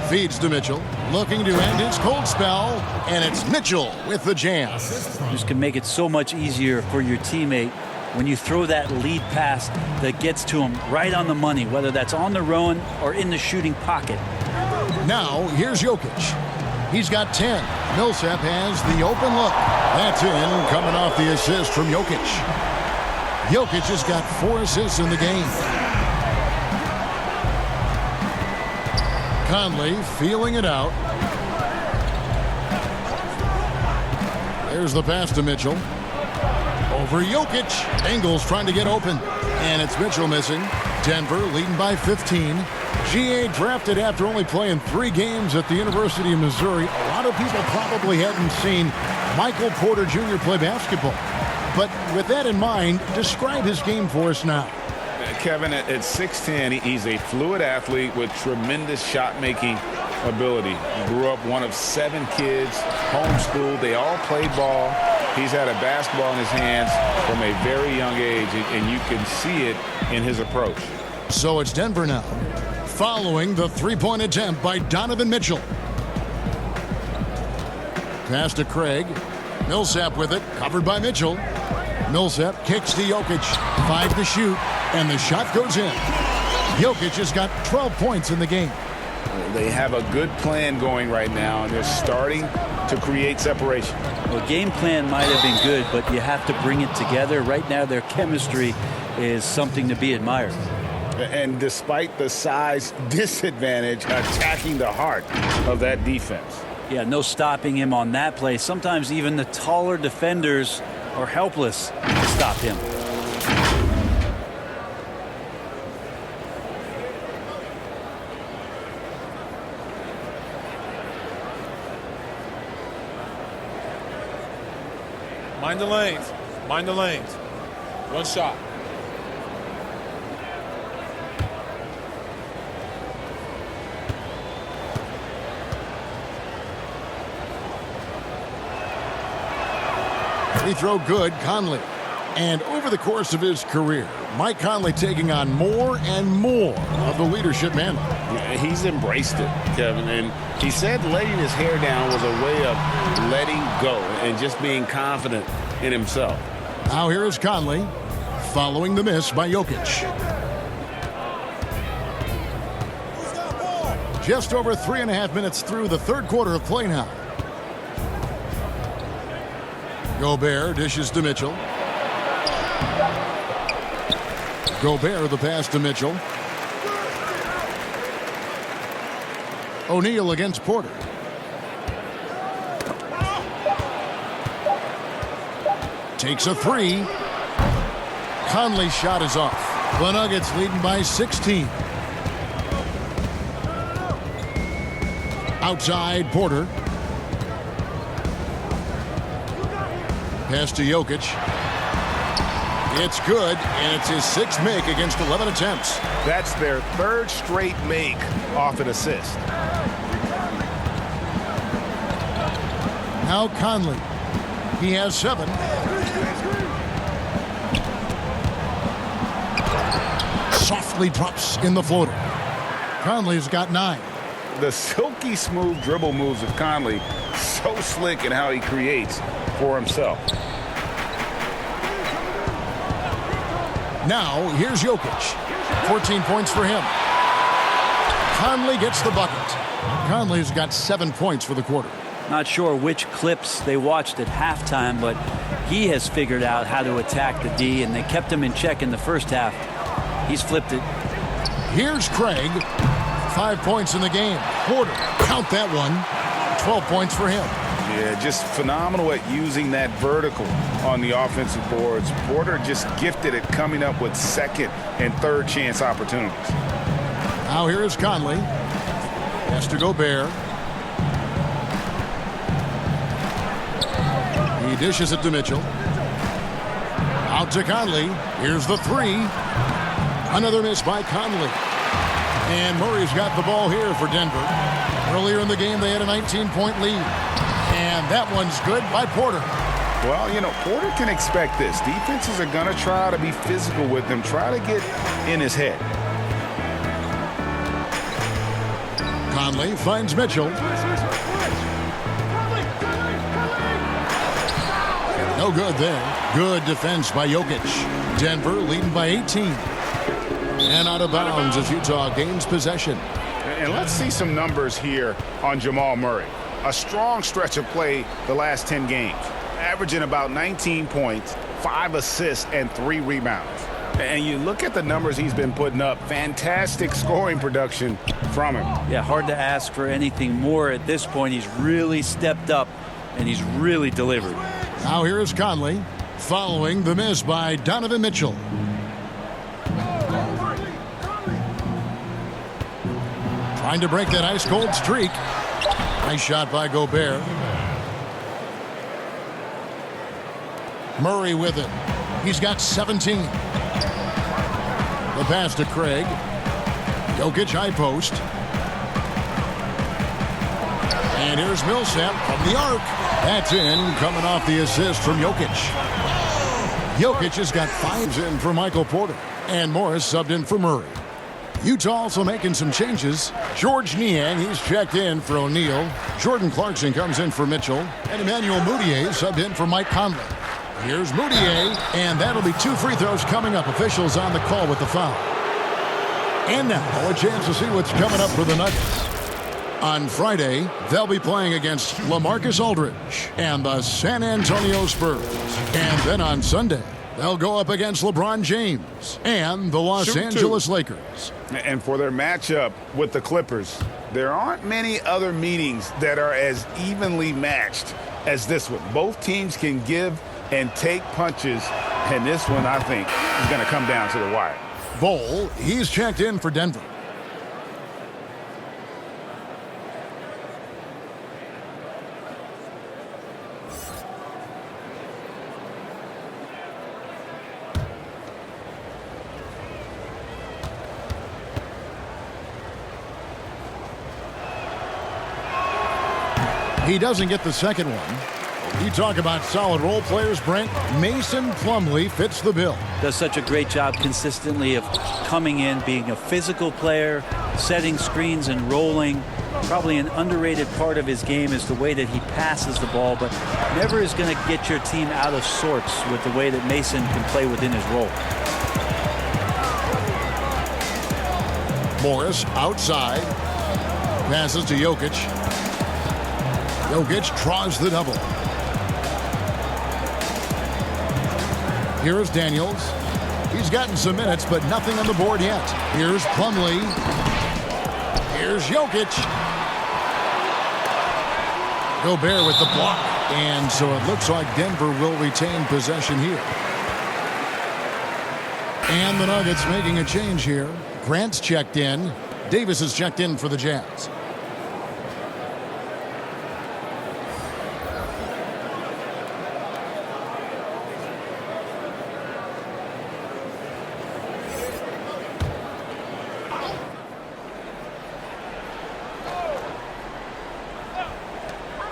Speaker 2: Feeds to Mitchell. Looking to end his cold spell. And it's Mitchell with the jam.
Speaker 3: This can make it so much easier for your teammate when you throw that lead pass that gets to him right on the money, whether that's on the run or in the shooting pocket.
Speaker 2: Now, here's Jokic. He's got 10. Millsap has the open look. That's in, coming off the assist from Jokic. Jokic has got 4 assists in the game. Conley feeling it out. There's the pass to Mitchell. Over Jokic. Ingles trying to get open. And it's Mitchell missing. Denver leading by 15. GA drafted after only playing 3 games at the University of Missouri. A lot of people probably hadn't seen Michael Porter Jr. play basketball. But with that in mind, describe his game for us now.
Speaker 5: Kevin, at 6'10", he's a fluid athlete with tremendous shot-making ability. Grew up one of 7 kids, homeschooled. They all played ball. He's had a basketball in his hands from a very young age, and you can see it in his approach.
Speaker 2: So it's Denver now, following the 3-point attempt by Donovan Mitchell. Pass to Craig. Millsap with it, covered by Mitchell. Millsap kicks to Jokic. 5 to shoot, and the shot goes in. Jokic has got 12 points in the game.
Speaker 5: They have a good plan going right now, and they're starting to create separation.
Speaker 3: Well, game plan might have been good, but you have to bring it together. Right now, their chemistry is something to be admired.
Speaker 5: And despite the size disadvantage, attacking the heart of that defense.
Speaker 3: Yeah, no stopping him on that play. Sometimes even the taller defenders are helpless to stop him.
Speaker 6: Mind the lanes. Mind the lanes. 1 shot.
Speaker 2: Free throw good, Conley. And over the course of his career, Mike Conley taking on more and more of the leadership mantle.
Speaker 5: Yeah, he's embraced it, Kevin. And he said letting his hair down was a way of letting go and just being confident in himself.
Speaker 2: Now here is Conley following the miss by Jokic. Just over 3.5 minutes through the 3rd quarter of play now. Gobert dishes to Mitchell. Gobert the pass to Mitchell. O'Neal against Porter. Takes a 3. Conley's shot is off. The Nuggets leading by 16. Outside Porter. Pass to Jokic. It's good, and it's his 6th make against 11 attempts.
Speaker 5: That's their 3rd straight make off an assist.
Speaker 2: Now Conley. He has 7. Softly drops in the floater. Conley's got 9.
Speaker 5: The silky smooth dribble moves of Conley, so slick in how he creates for himself.
Speaker 2: Now, here's Jokic. 14 points for him. Conley gets the bucket. Conley's got 7 points for the quarter.
Speaker 3: Not sure which clips they watched at halftime, but he has figured out how to attack the D, and they kept him in check in the first half. He's flipped it.
Speaker 2: Here's Craig. 5 points in the game. Porter, count that one. 12 points for him.
Speaker 5: Yeah, just phenomenal at using that vertical on the offensive boards. Porter just gifted at coming up with second and third chance opportunities.
Speaker 2: Now here is Conley. Has to Gobert. He dishes it to Mitchell. Out to Conley. Here's the three. Another miss by Conley. And Murray's got the ball here for Denver. Earlier in the game, they had a 19-point lead. And that one's good by Porter.
Speaker 5: Well, you know, Porter can expect this. Defenses are going to try to be physical with him, try to get in his head.
Speaker 2: Conley finds Mitchell. No good there. Good defense by Jokic. Denver leading by 18. And out of bounds as Utah gains possession.
Speaker 5: And let's see some numbers here on Jamal Murray. A strong stretch of play the last 10 games. Averaging about 19 points, 5 assists, and 3 rebounds. And you look at the numbers he's been putting up. Fantastic scoring production from him.
Speaker 3: Yeah, hard to ask for anything more at this point. He's really stepped up, and he's really delivered.
Speaker 2: Now here is Conley following the miss by Donovan Mitchell. Trying to break that ice-cold streak. Nice shot by Gobert. Murray with it. He's got 17. The pass to Craig. Jokic high post. And here's Millsap from the arc. That's in, coming off the assist from Jokic. Jokic has got 5s in for Michael Porter. And Morris subbed in for Murray. Utah also making some changes. George Niang, he's checked in for O'Neal. Jordan Clarkson comes in for Mitchell. And Emmanuel Mudiay subbed in for Mike Conley. Here's Mudiay, and that'll be 2 free throws coming up. Officials on the call with the foul. And now a chance to see what's coming up for the Nuggets. On Friday, they'll be playing against LaMarcus Aldridge and the San Antonio Spurs. And then on Sunday, they'll go up against LeBron James and the Los Angeles Lakers.
Speaker 5: And for their matchup with the Clippers, there aren't many other meetings that are as evenly matched as this one. Both teams can give and take punches, and this one, I think, is going to come down to the wire.
Speaker 2: Bol, he's checked in for Denver. He doesn't get the second one. You talk about solid role players, Brent. Mason Plumlee fits the bill.
Speaker 3: Does such a great job consistently of coming in, being a physical player, setting screens and rolling. Probably an underrated part of his game is the way that he passes the ball, but never is going to get your team out of sorts with the way that Mason can play within his role.
Speaker 2: Morris outside. Passes to Jokic. Jokic draws the double. Here's Daniels. He's gotten some minutes, but nothing on the board yet. Here's Plumlee. Here's Jokic. Gobert with the block. And so it looks like Denver will retain possession here. And the Nuggets making a change here. Grant's checked in. Davis is checked in for the Jazz.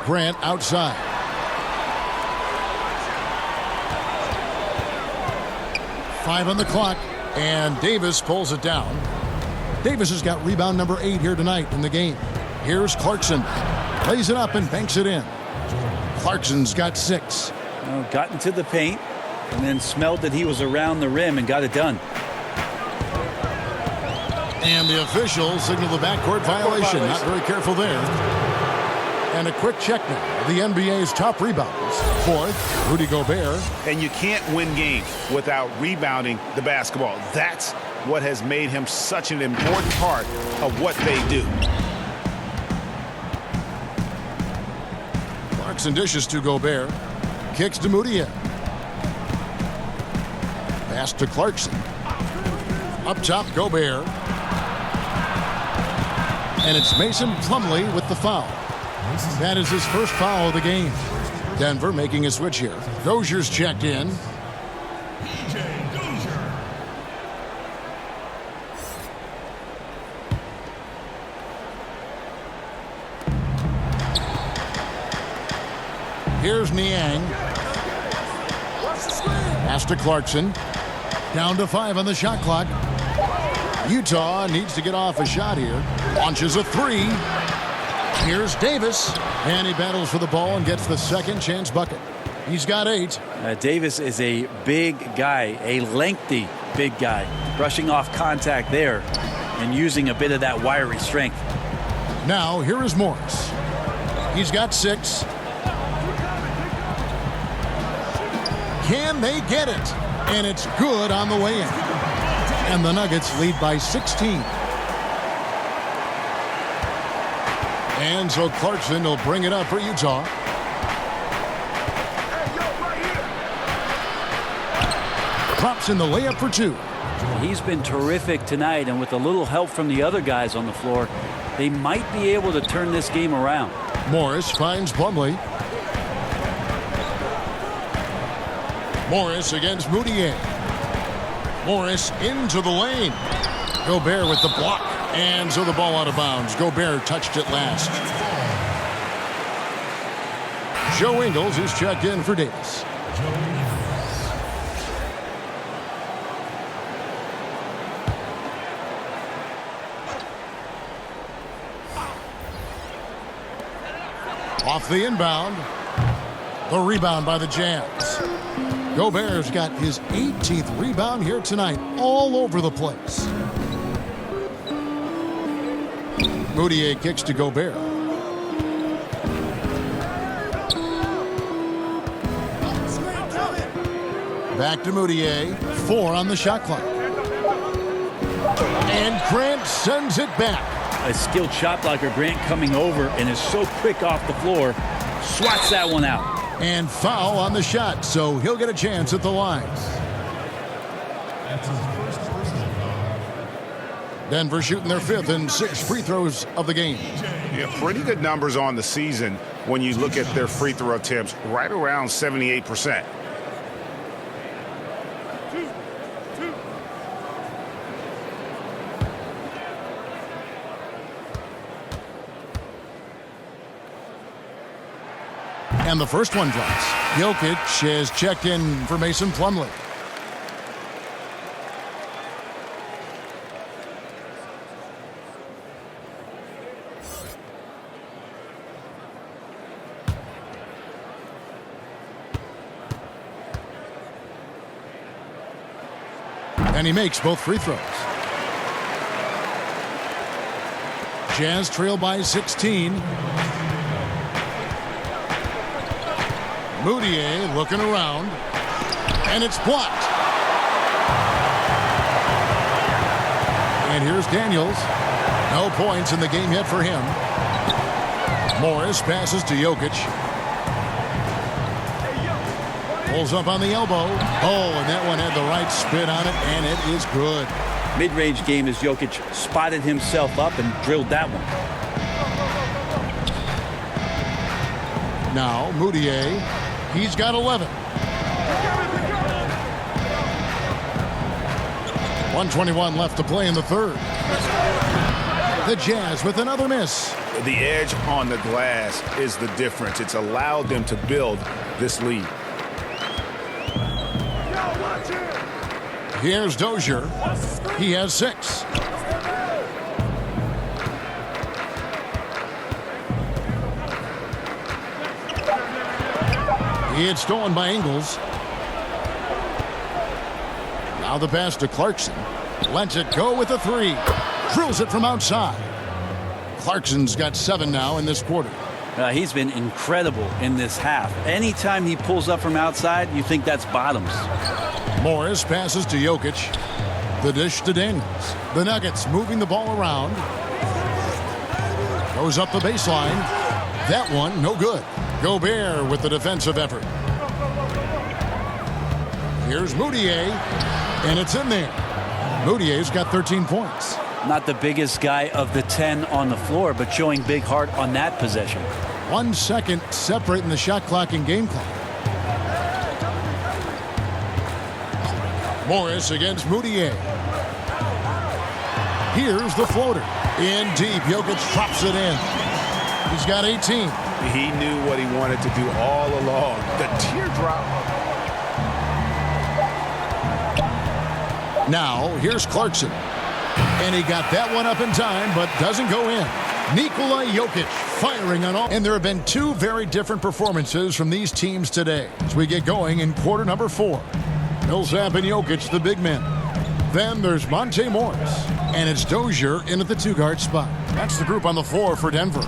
Speaker 2: Grant outside. Five on the clock, and Davis pulls it down. Davis has got rebound number 8 here tonight in the game. Here's Clarkson. Lays it up and banks it in. Clarkson's got 6.
Speaker 3: Got into the paint and then smelled that he was around the rim and got it done.
Speaker 2: And the officials signal the backcourt violation. Not very careful there. And a quick check now. The NBA's top rebounders. Fourth, Rudy Gobert.
Speaker 5: And you can't win games without rebounding the basketball. That's what has made him such an important part of what they do.
Speaker 2: Clarkson dishes to Gobert. Kicks to Moutier. Pass to Clarkson. Up top, Gobert. And it's Mason Plumlee with the foul. That is his first foul of the game. Denver making a switch here. Dozier's checked in. Here's Niang. Pass to Clarkson. Down to 5 on the shot clock. Utah needs to get off a shot here. Launches a 3. Here's Davis. And he battles for the ball and gets the second chance bucket. He's got 8.
Speaker 3: Davis is a big guy, a lengthy big guy. Brushing off contact there and using a bit of that wiry strength.
Speaker 2: Now, here is Morris. He's got 6. Can they get it? And it's good on the way in. And the Nuggets lead by 16. And so Clarkson will bring it up for Utah. Drops in the layup for 2.
Speaker 3: He's been terrific tonight, and with a little help from the other guys on the floor, they might be able to turn this game around.
Speaker 2: Morris finds Plumlee. Morris against Moutier. Morris into the lane. Gobert with the block. And so the ball out of bounds. Gobert touched it last. Joe Ingles is checked in for Davis. Off the inbound. The rebound by the Jazz. Gobert's got his 18th rebound here tonight, all over the place. Moutier kicks to Gobert. Back to Moutier. 4 on the shot clock. And Grant sends it back.
Speaker 3: A skilled shot blocker, Grant, coming over and is so quick off the floor. Swats that one out.
Speaker 2: And foul on the shot, so he'll get a chance at the line. Denver shooting their 5th and 6th free throws of the game.
Speaker 5: Yeah, pretty good numbers on the season when you look at their free throw attempts, right around 78%.
Speaker 2: And the first one drops. Jokic has checked in for Mason Plumlee. And he makes both free throws. Jazz trail by 16. Moutier looking around, and it's blocked. And here's Daniels. No points in the game yet for him. Morris passes to Jokic. Pulls up on the elbow. Oh, and that one had the right spin on it, and it is good.
Speaker 3: Mid-range game as Jokic spotted himself up and drilled that one.
Speaker 2: Now, Moutier. He's got 11. 1:21 left to play in the third. The Jazz with another miss.
Speaker 5: The edge on the glass is the difference. It's allowed them to build this lead.
Speaker 2: Here's Dozier. He has 6. It's stolen by Ingles. Now the pass to Clarkson. Lets it go with a 3. Drills it from outside. Clarkson's got 7 now in this quarter.
Speaker 3: He's been incredible in this half. Anytime he pulls up from outside, you think that's bottoms.
Speaker 2: Morris passes to Jokic. The dish to Daniels. The Nuggets moving the ball around. Goes up the baseline. That one, no good. Gobert with the defensive effort. Here's Moutier, and it's in there. Moutier's got 13 points.
Speaker 3: Not the biggest guy of the 10 on the floor, but showing big heart on that possession.
Speaker 2: 1 second separating the shot clock and game clock. Morris against Moutier. Here's the floater. In deep, Jokic drops it in. He's got 18.
Speaker 5: He knew what he wanted to do all along. The teardrop.
Speaker 2: Now, here's Clarkson. And he got that one up in time, but doesn't go in. Nikola Jokic firing on all. And there have been two very different performances from these teams today as we get going in quarter number 4. Millsap and Jokic, the big men. Then there's Monte Morris. And it's Dozier in at the 2-guard spot. That's the group on the floor for Denver.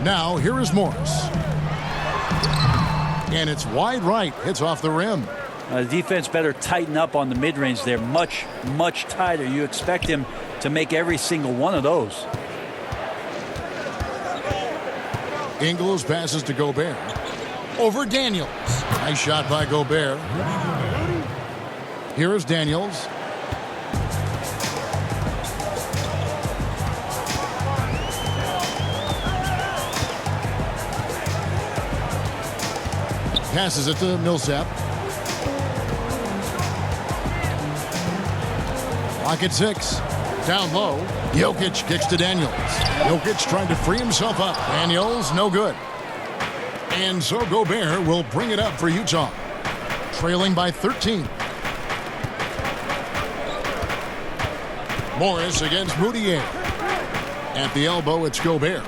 Speaker 2: Now, here is Morris. And it's wide right. It's off the rim.
Speaker 3: The defense better tighten up on the mid-range there. Much, much tighter. You expect him to make every single one of those.
Speaker 2: Ingles passes to Gobert. Over Daniels. Nice shot by Gobert. Here is Daniels. Passes it to Millsap. Clock at 6. Down low. Jokic kicks to Daniels. Jokic trying to free himself up. Daniels, no good. And so Gobert will bring it up for Utah. Trailing by 13. Morris against Moutier. At the elbow, it's Gobert.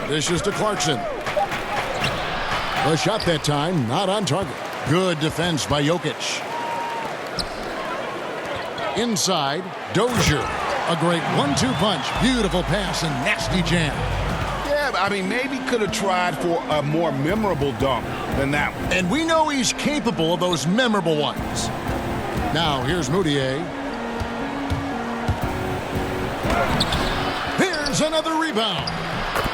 Speaker 2: Dishes to Clarkson. The shot that time, not on target. Good defense by Jokic. Inside, Dozier. A great 1-2 punch. Beautiful pass and nasty jam.
Speaker 5: Yeah, I mean, maybe could have tried for a more memorable dunk than that one.
Speaker 2: And we know he's capable of those memorable ones. Now, here's Moutier. Here's another rebound.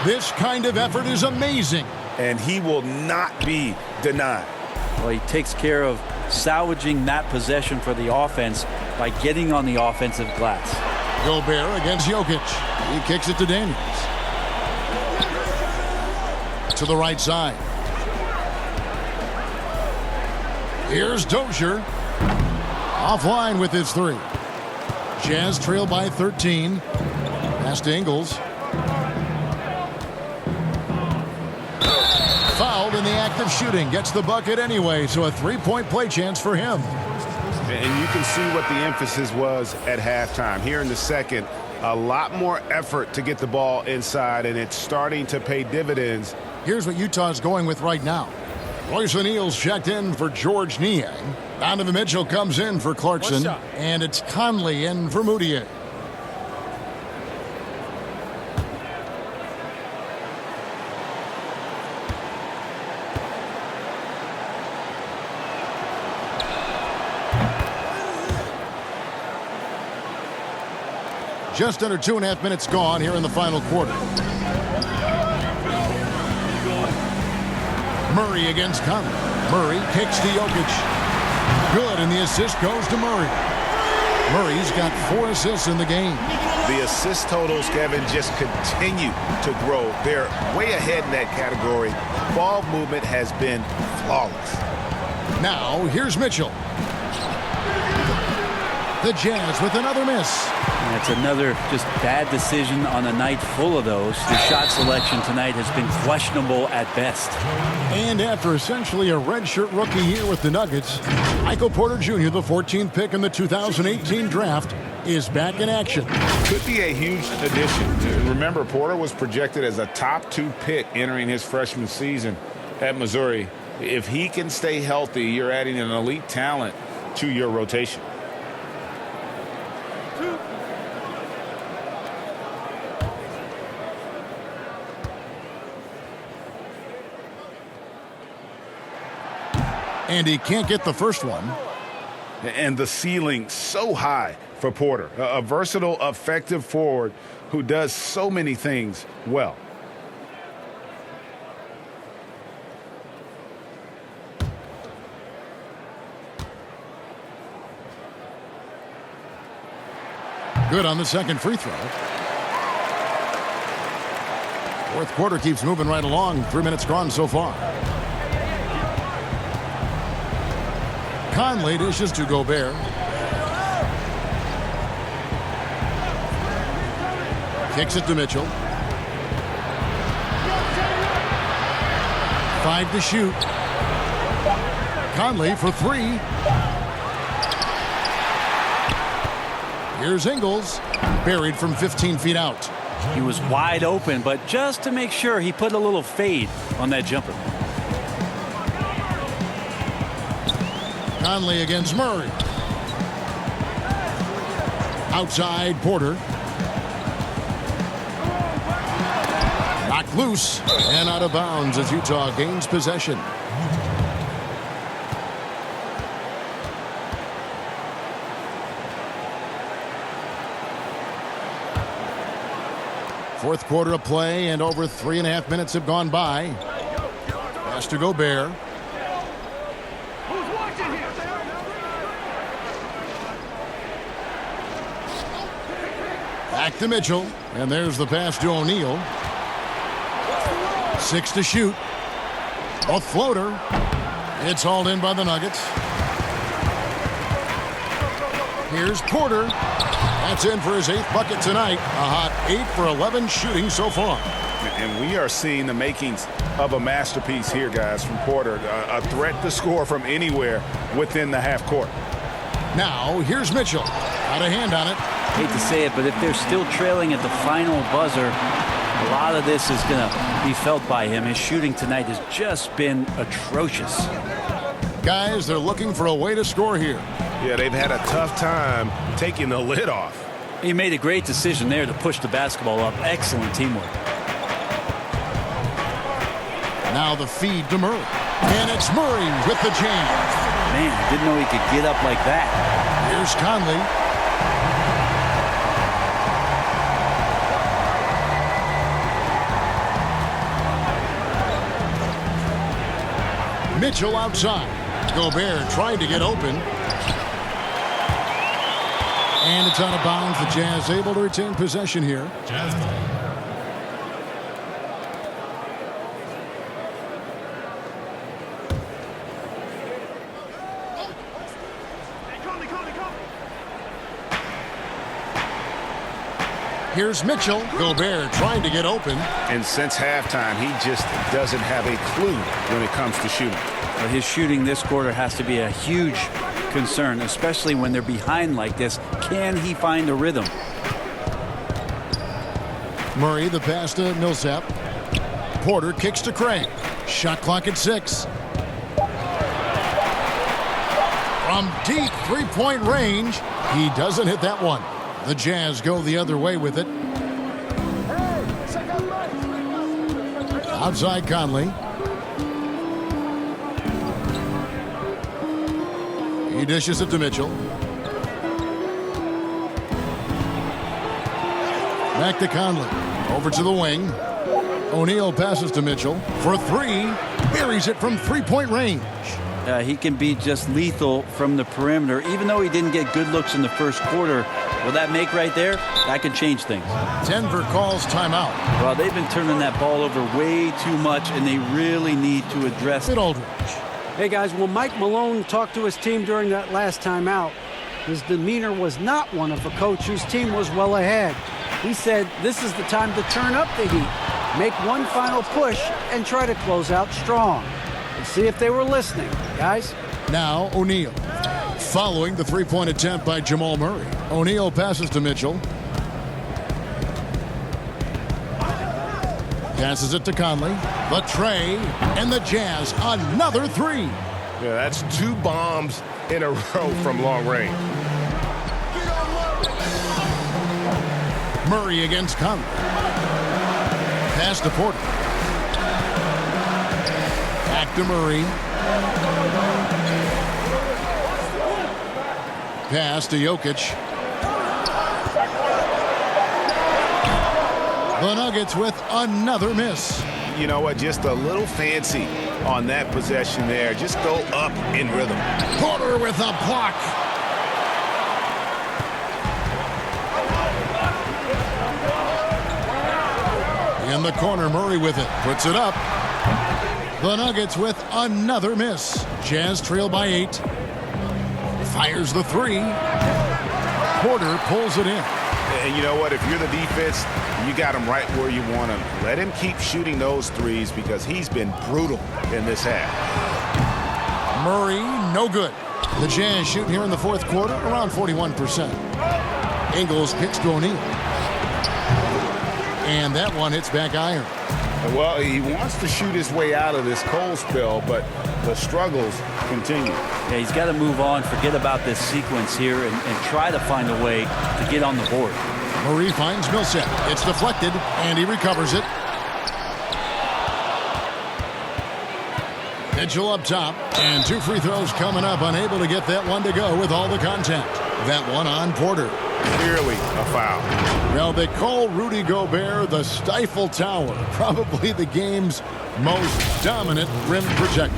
Speaker 2: This kind of effort is amazing.
Speaker 5: And he will not be denied.
Speaker 3: Well, he takes care of salvaging that possession for the offense by getting on the offensive glass.
Speaker 2: Gobert against Jokic. He kicks it to Daniels. To the right side. Here's Dozier. Offline with his 3. Jazz trail by 13. Pass to Ingles. Fouled in the act of shooting. Gets the bucket anyway, so a 3-point play chance for him.
Speaker 5: And you can see what the emphasis was at halftime. Here in the second, a lot more effort to get the ball inside, and it's starting to pay dividends.
Speaker 2: Here's what Utah's going with right now. Royce O'Neal's checked in for George Niang. Donovan Mitchell comes in for Clarkson. And it's Conley in for Moutier. Just under 2.5 minutes gone here in the final quarter. Murray against Conley. Murray kicks to Jokic. Good, and the assist goes to Murray. Murray's got 4 assists in the game.
Speaker 5: The assist totals, Kevin, just continue to grow. They're way ahead in that category. Ball movement has been flawless.
Speaker 2: Now, here's Mitchell. The Jazz with another miss.
Speaker 3: That's another just bad decision on a night full of those. The shot selection tonight has been questionable at best.
Speaker 2: And after essentially a redshirt rookie year with the Nuggets, Michael Porter Jr., the 14th pick in the 2018 draft, is back in action.
Speaker 4: Could be a huge addition. Remember, Porter was projected as a top 2 pick entering his freshman season at Missouri. If he can stay healthy, you're adding an elite talent to your rotation.
Speaker 2: And he can't get the first one.
Speaker 5: And the ceiling so high for Porter. A versatile, effective forward who does so many things well.
Speaker 2: Good on the second free throw. Fourth quarter keeps moving right along. 3 minutes gone so far. Conley dishes to Gobert. Kicks it to Mitchell. 5 to shoot. Conley for 3. Here's Ingles. Buried from 15 feet out.
Speaker 3: He was wide open, but just to make sure, he put a little fade on that jumper.
Speaker 2: Conley against Murray. Outside Porter. Knocked loose and out of bounds as Utah gains possession. Fourth quarter of play, and over 3.5 minutes have gone by. Pass to Gobert. Back to Mitchell, and there's the pass to O'Neal. 6 to shoot. A floater. It's hauled in by the Nuggets. Here's Porter. That's in for his 8th bucket tonight. A hot 8 for 11 shooting so far.
Speaker 5: And we are seeing the makings of a masterpiece here, guys, from Porter. A threat to score from anywhere within the half court.
Speaker 2: Now, here's Mitchell. Got a hand on it.
Speaker 3: Hate to say it, but if they're still trailing at the final buzzer, a lot of this is going to be felt by him. His shooting tonight has just been atrocious.
Speaker 2: Guys, they're looking for a way to score here.
Speaker 5: Yeah, they've had a tough time taking the lid off.
Speaker 3: He made a great decision there to push the basketball up. Excellent teamwork.
Speaker 2: Now the feed to Murray. And it's Murray with the jam.
Speaker 3: Man, didn't know he could get up like that.
Speaker 2: Here's Conley. Mitchell outside. Gobert trying to get open. And it's out of bounds. The Jazz able to retain possession here. Here's Mitchell. Gobert trying to get open.
Speaker 5: And since halftime, he just doesn't have a clue when it comes to shooting.
Speaker 3: Well, his shooting this quarter has to be a huge concern, especially when they're behind like this. Can he find a rhythm?
Speaker 2: Murray, the pass to Millsap. Porter kicks to Craig. Shot clock at 6. From deep three-point range, he doesn't hit that one. The Jazz go the other way with it. Outside Conley. He dishes it to Mitchell. Back to Conley. Over to the wing. O'Neal passes to Mitchell for 3. Buries it from three-point range.
Speaker 3: He can be just lethal from the perimeter. Even though he didn't get good looks in the first quarter, will that make right there? That could change things.
Speaker 2: Denver calls timeout.
Speaker 3: Well, they've been turning that ball over way too much, and they really need to address it.
Speaker 2: Aldridge.
Speaker 8: Hey, guys, when Mike Malone talked to his team during that last timeout, his demeanor was not one of a coach whose team was well ahead. He said, this is the time to turn up the heat, make one final push, and try to close out strong. Let's see if they were listening, guys.
Speaker 2: Now O'Neal. Following the three-point attempt by Jamal Murray. O'Neal passes to Mitchell. Passes it to Conley. The tray, and the Jazz another 3.
Speaker 5: Yeah, that's 2 bombs in a row from long range.
Speaker 2: Murray against Conley. Pass to Porter. Back to Murray. Pass to Jokic. The Nuggets with another miss.
Speaker 5: You know what? Just a little fancy on that possession there. Just go up in rhythm.
Speaker 2: Porter with a block. In the corner, Murray with it. Puts it up. The Nuggets with another miss. Jazz trail by 8. Fires the 3. Porter pulls it in.
Speaker 5: And you know what? If you're the defense, you got him right where you want him. Let him keep shooting those threes because he's been brutal in this half.
Speaker 2: Murray, no good. The Jazz shoot here in the fourth quarter around 41%. Ingles kicks to O'Neal. And that one hits back iron.
Speaker 4: Well, he wants to shoot his way out of this cold spell, but the struggles continue.
Speaker 3: Yeah, he's got to move on, forget about this sequence here, and try to find a way to get on the board.
Speaker 2: Murray finds Millsap. It's deflected, and he recovers it. Mitchell up top, and 2 free throws coming up. Unable to get that one to go with all the contact. That one on Porter.
Speaker 5: Clearly a foul.
Speaker 2: Well, they call Rudy Gobert the Stifle Tower. Probably the game's most dominant rim protector.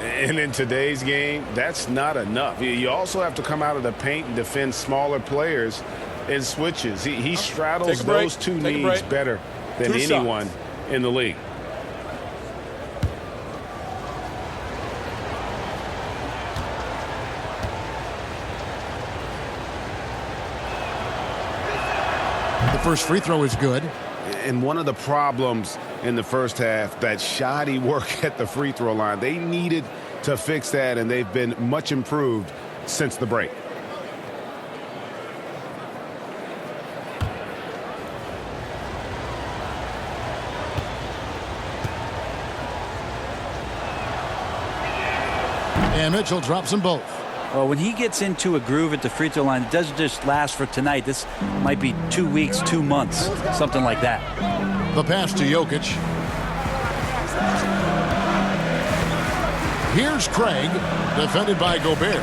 Speaker 5: And in today's game, that's not enough. You also have to come out of the paint and defend smaller players in switches. He straddles those two needs better than anyone in the league.
Speaker 2: The first free throw is good.
Speaker 5: And one of the problems in the first half, that shoddy work at the free throw line. They needed to fix that, and they've been much improved since the break.
Speaker 2: And Mitchell drops them both.
Speaker 3: Well, when he gets into a groove at the free throw line, it doesn't just last for tonight. This might be 2 weeks, 2 months, something like that.
Speaker 2: The pass to Jokic. Here's Craig, defended by Gobert.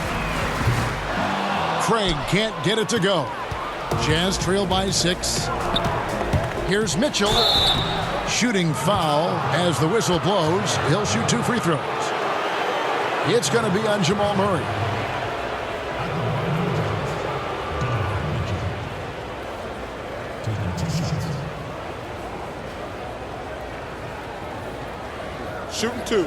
Speaker 2: Craig can't get it to go. Jazz trail by 6. Here's Mitchell. Shooting foul as the whistle blows. He'll shoot 2 free throws. It's going to be on Jamal Murray.
Speaker 6: Shooting 2.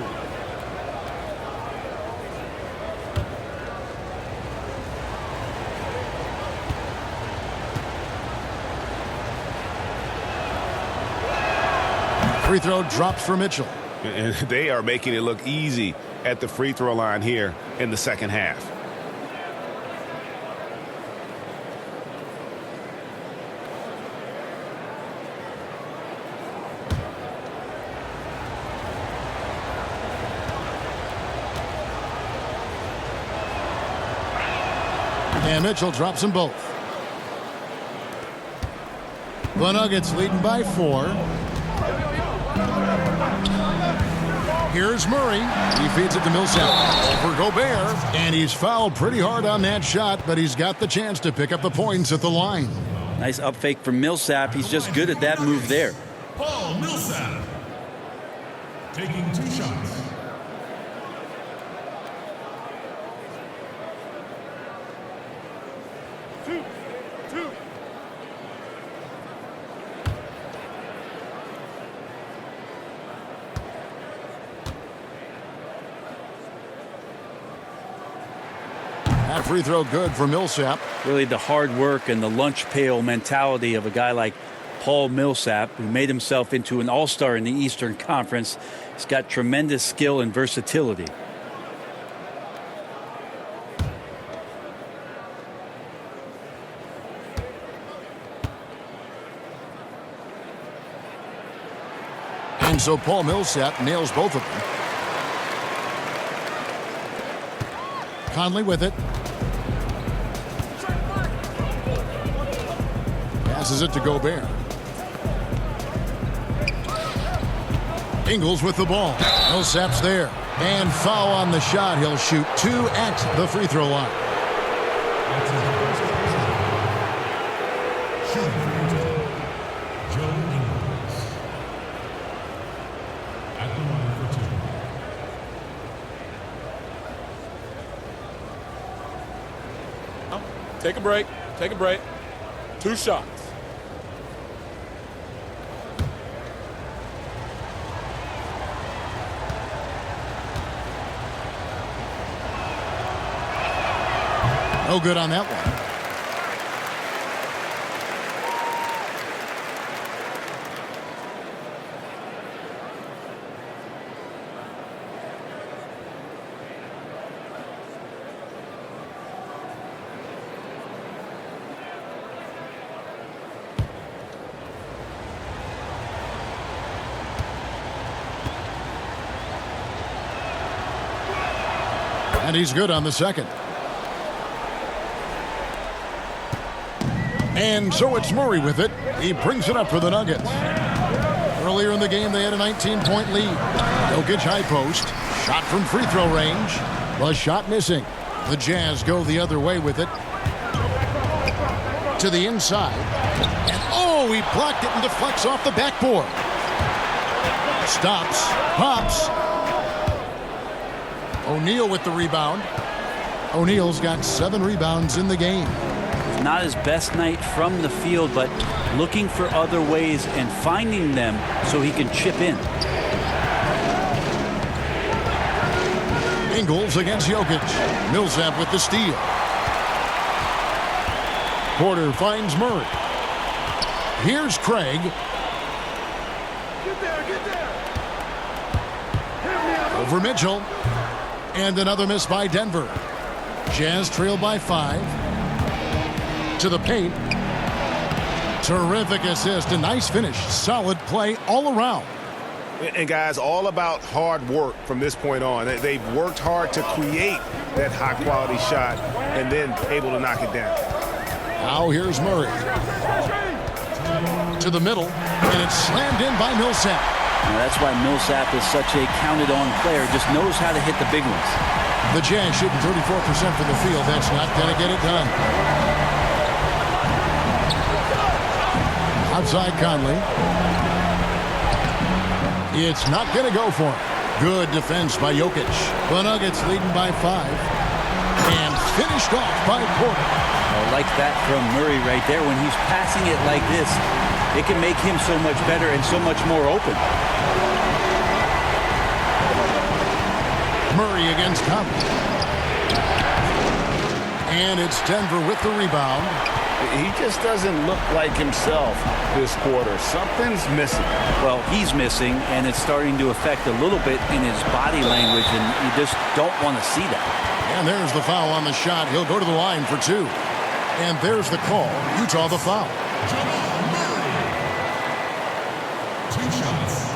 Speaker 2: Free throw drops for Mitchell.
Speaker 5: And they are making it look easy at the free throw line here in the second half.
Speaker 2: And Mitchell drops them both. The Nuggets leading by 4. Here's Murray. He feeds it to Millsap. Over Gobert. And he's fouled pretty hard on that shot, but he's got the chance to pick up the points at the line.
Speaker 3: Nice up fake from Millsap. He's just good at that move there.
Speaker 9: Paul Millsap taking 2 shots.
Speaker 2: That free throw good for Millsap.
Speaker 3: Really the hard work and the lunch pail mentality of a guy like Paul Millsap, who made himself into an all-star in the Eastern Conference. He's got tremendous skill and versatility.
Speaker 2: And so Paul Millsap nails both of them. Conley with it. Passes it to Gobert. Ingles with the ball. Millsap's there. And foul on the shot. He'll shoot 2 at the free throw line.
Speaker 9: Shooting for Utah, Joe Ingles. At the line for 2.
Speaker 6: Take a break. Take a break. 2 shots.
Speaker 2: No good on that one. And he's good on the second. And so it's Murray with it. He brings it up for the Nuggets. Earlier in the game, they had a 19-point lead. Jokic high post. Shot from free throw range. The shot missing. The Jazz go the other way with it. To the inside. And oh, he blocked it and deflects off the backboard. Stops. Pops. O'Neal with the rebound. O'Neal's got 7 rebounds in the game.
Speaker 3: Not his best night from the field, but looking for other ways and finding them so he can chip in.
Speaker 2: Ingles against Jokic. Millsap with the steal. Porter finds Murray. Here's Craig.
Speaker 10: Get there.
Speaker 2: Over Mitchell. And another miss by Denver. Jazz trail by 5. To the paint. Terrific assist. A nice finish. Solid play all around.
Speaker 5: And guys, all about hard work from this point on. They've worked hard to create that high-quality shot and then able to knock it down.
Speaker 2: Now here's Murray. To the middle. And it's slammed in by Millsap.
Speaker 3: Now that's why Millsap is such a counted-on player. Just knows how to hit the big ones.
Speaker 2: The Jazz shooting 34% from the field. That's not going to get it done. Outside Conley. It's not going to go for him. Good defense by Jokic. The Nuggets leading by 5. And finished off by Porter.
Speaker 3: I like that from Murray right there. When he's passing it like this, it can make him so much better and so much more open.
Speaker 2: Murray against Conley. And it's Denver with the rebound.
Speaker 4: He just doesn't look like himself this quarter. Something's missing.
Speaker 3: Well, he's missing, and it's starting to affect a little bit in his body language, and you just don't want to see that.
Speaker 2: And there's the foul on the shot. He'll go to the line for 2. And there's the call. Utah the foul.
Speaker 9: Jamal Murray. 2 shots.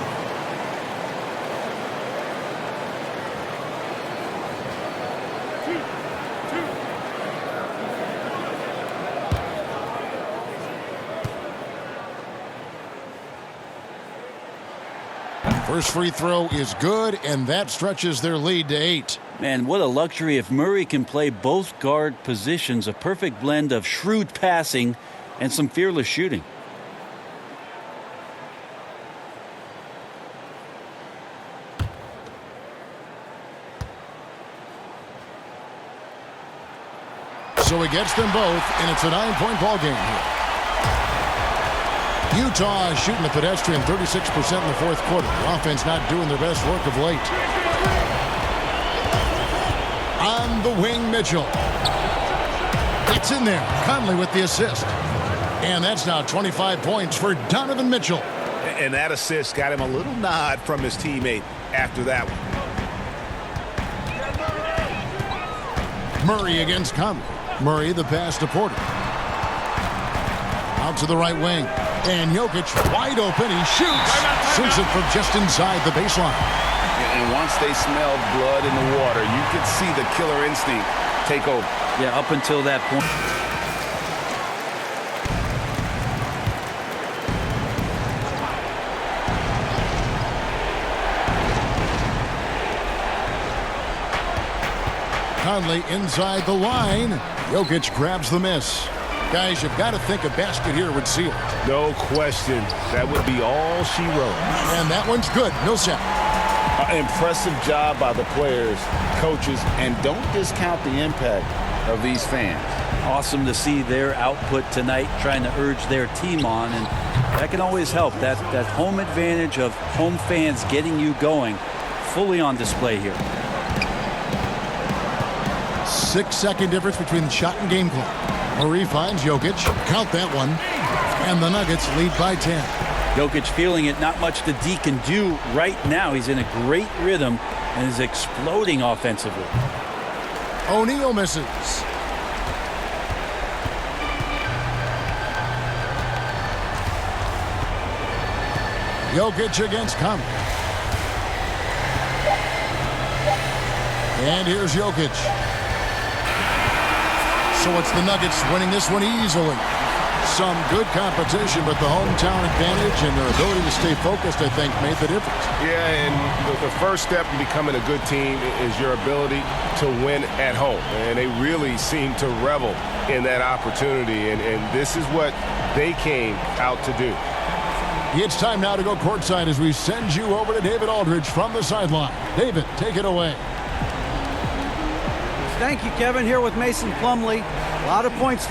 Speaker 2: First free throw is good, and that stretches their lead to 8.
Speaker 3: Man, what a luxury if Murray can play both guard positions. A perfect blend of shrewd passing and some fearless shooting.
Speaker 2: So he gets them both, and it's a 9-point ball game here. Utah is shooting the pedestrian 36% in the fourth quarter. The offense not doing their best work of late. On the wing, Mitchell. It's in there. Conley with the assist. And that's now 25 points for Donovan Mitchell.
Speaker 5: And that assist got him a little nod from his teammate after that one.
Speaker 2: Murray against Conley. Murray the pass to Porter. Out to the right wing. And Jokic wide open. He shoots. Sinks it from just inside the baseline.
Speaker 4: And once they smelled blood in the water, you could see the killer instinct take over.
Speaker 3: Yeah, up until that point.
Speaker 2: Conley inside the line. Jokic grabs the miss. Guys, you've got to think a basket here would seal it.
Speaker 5: No question. That would be all she wrote.
Speaker 2: And that one's good. Millsap.
Speaker 4: Impressive job by the players, coaches, and don't discount the impact of these fans.
Speaker 3: Awesome to see their output tonight, trying to urge their team on, and that can always help. That home advantage of home fans getting you going, fully on display here.
Speaker 2: 6-second difference between the shot and game clock. Murray finds Jokic. Count that one. And the Nuggets lead by 10.
Speaker 3: Jokic feeling it. Not much that D can do right now. He's in a great rhythm and is exploding offensively.
Speaker 2: O'Neal misses. Jokic against Conley. And here's Jokic. So it's the Nuggets winning this one easily. Some good competition, but the hometown advantage and their ability to stay focused, I think, made the difference.
Speaker 5: Yeah, and the first step in becoming a good team is your ability to win at home. And they really seem to revel in that opportunity, and this is what they came out to do.
Speaker 2: It's time now to go courtside as we send you over to David Aldridge from the sideline. David, take it away.
Speaker 8: Thank you, Kevin. Here with Mason Plumlee. A lot of points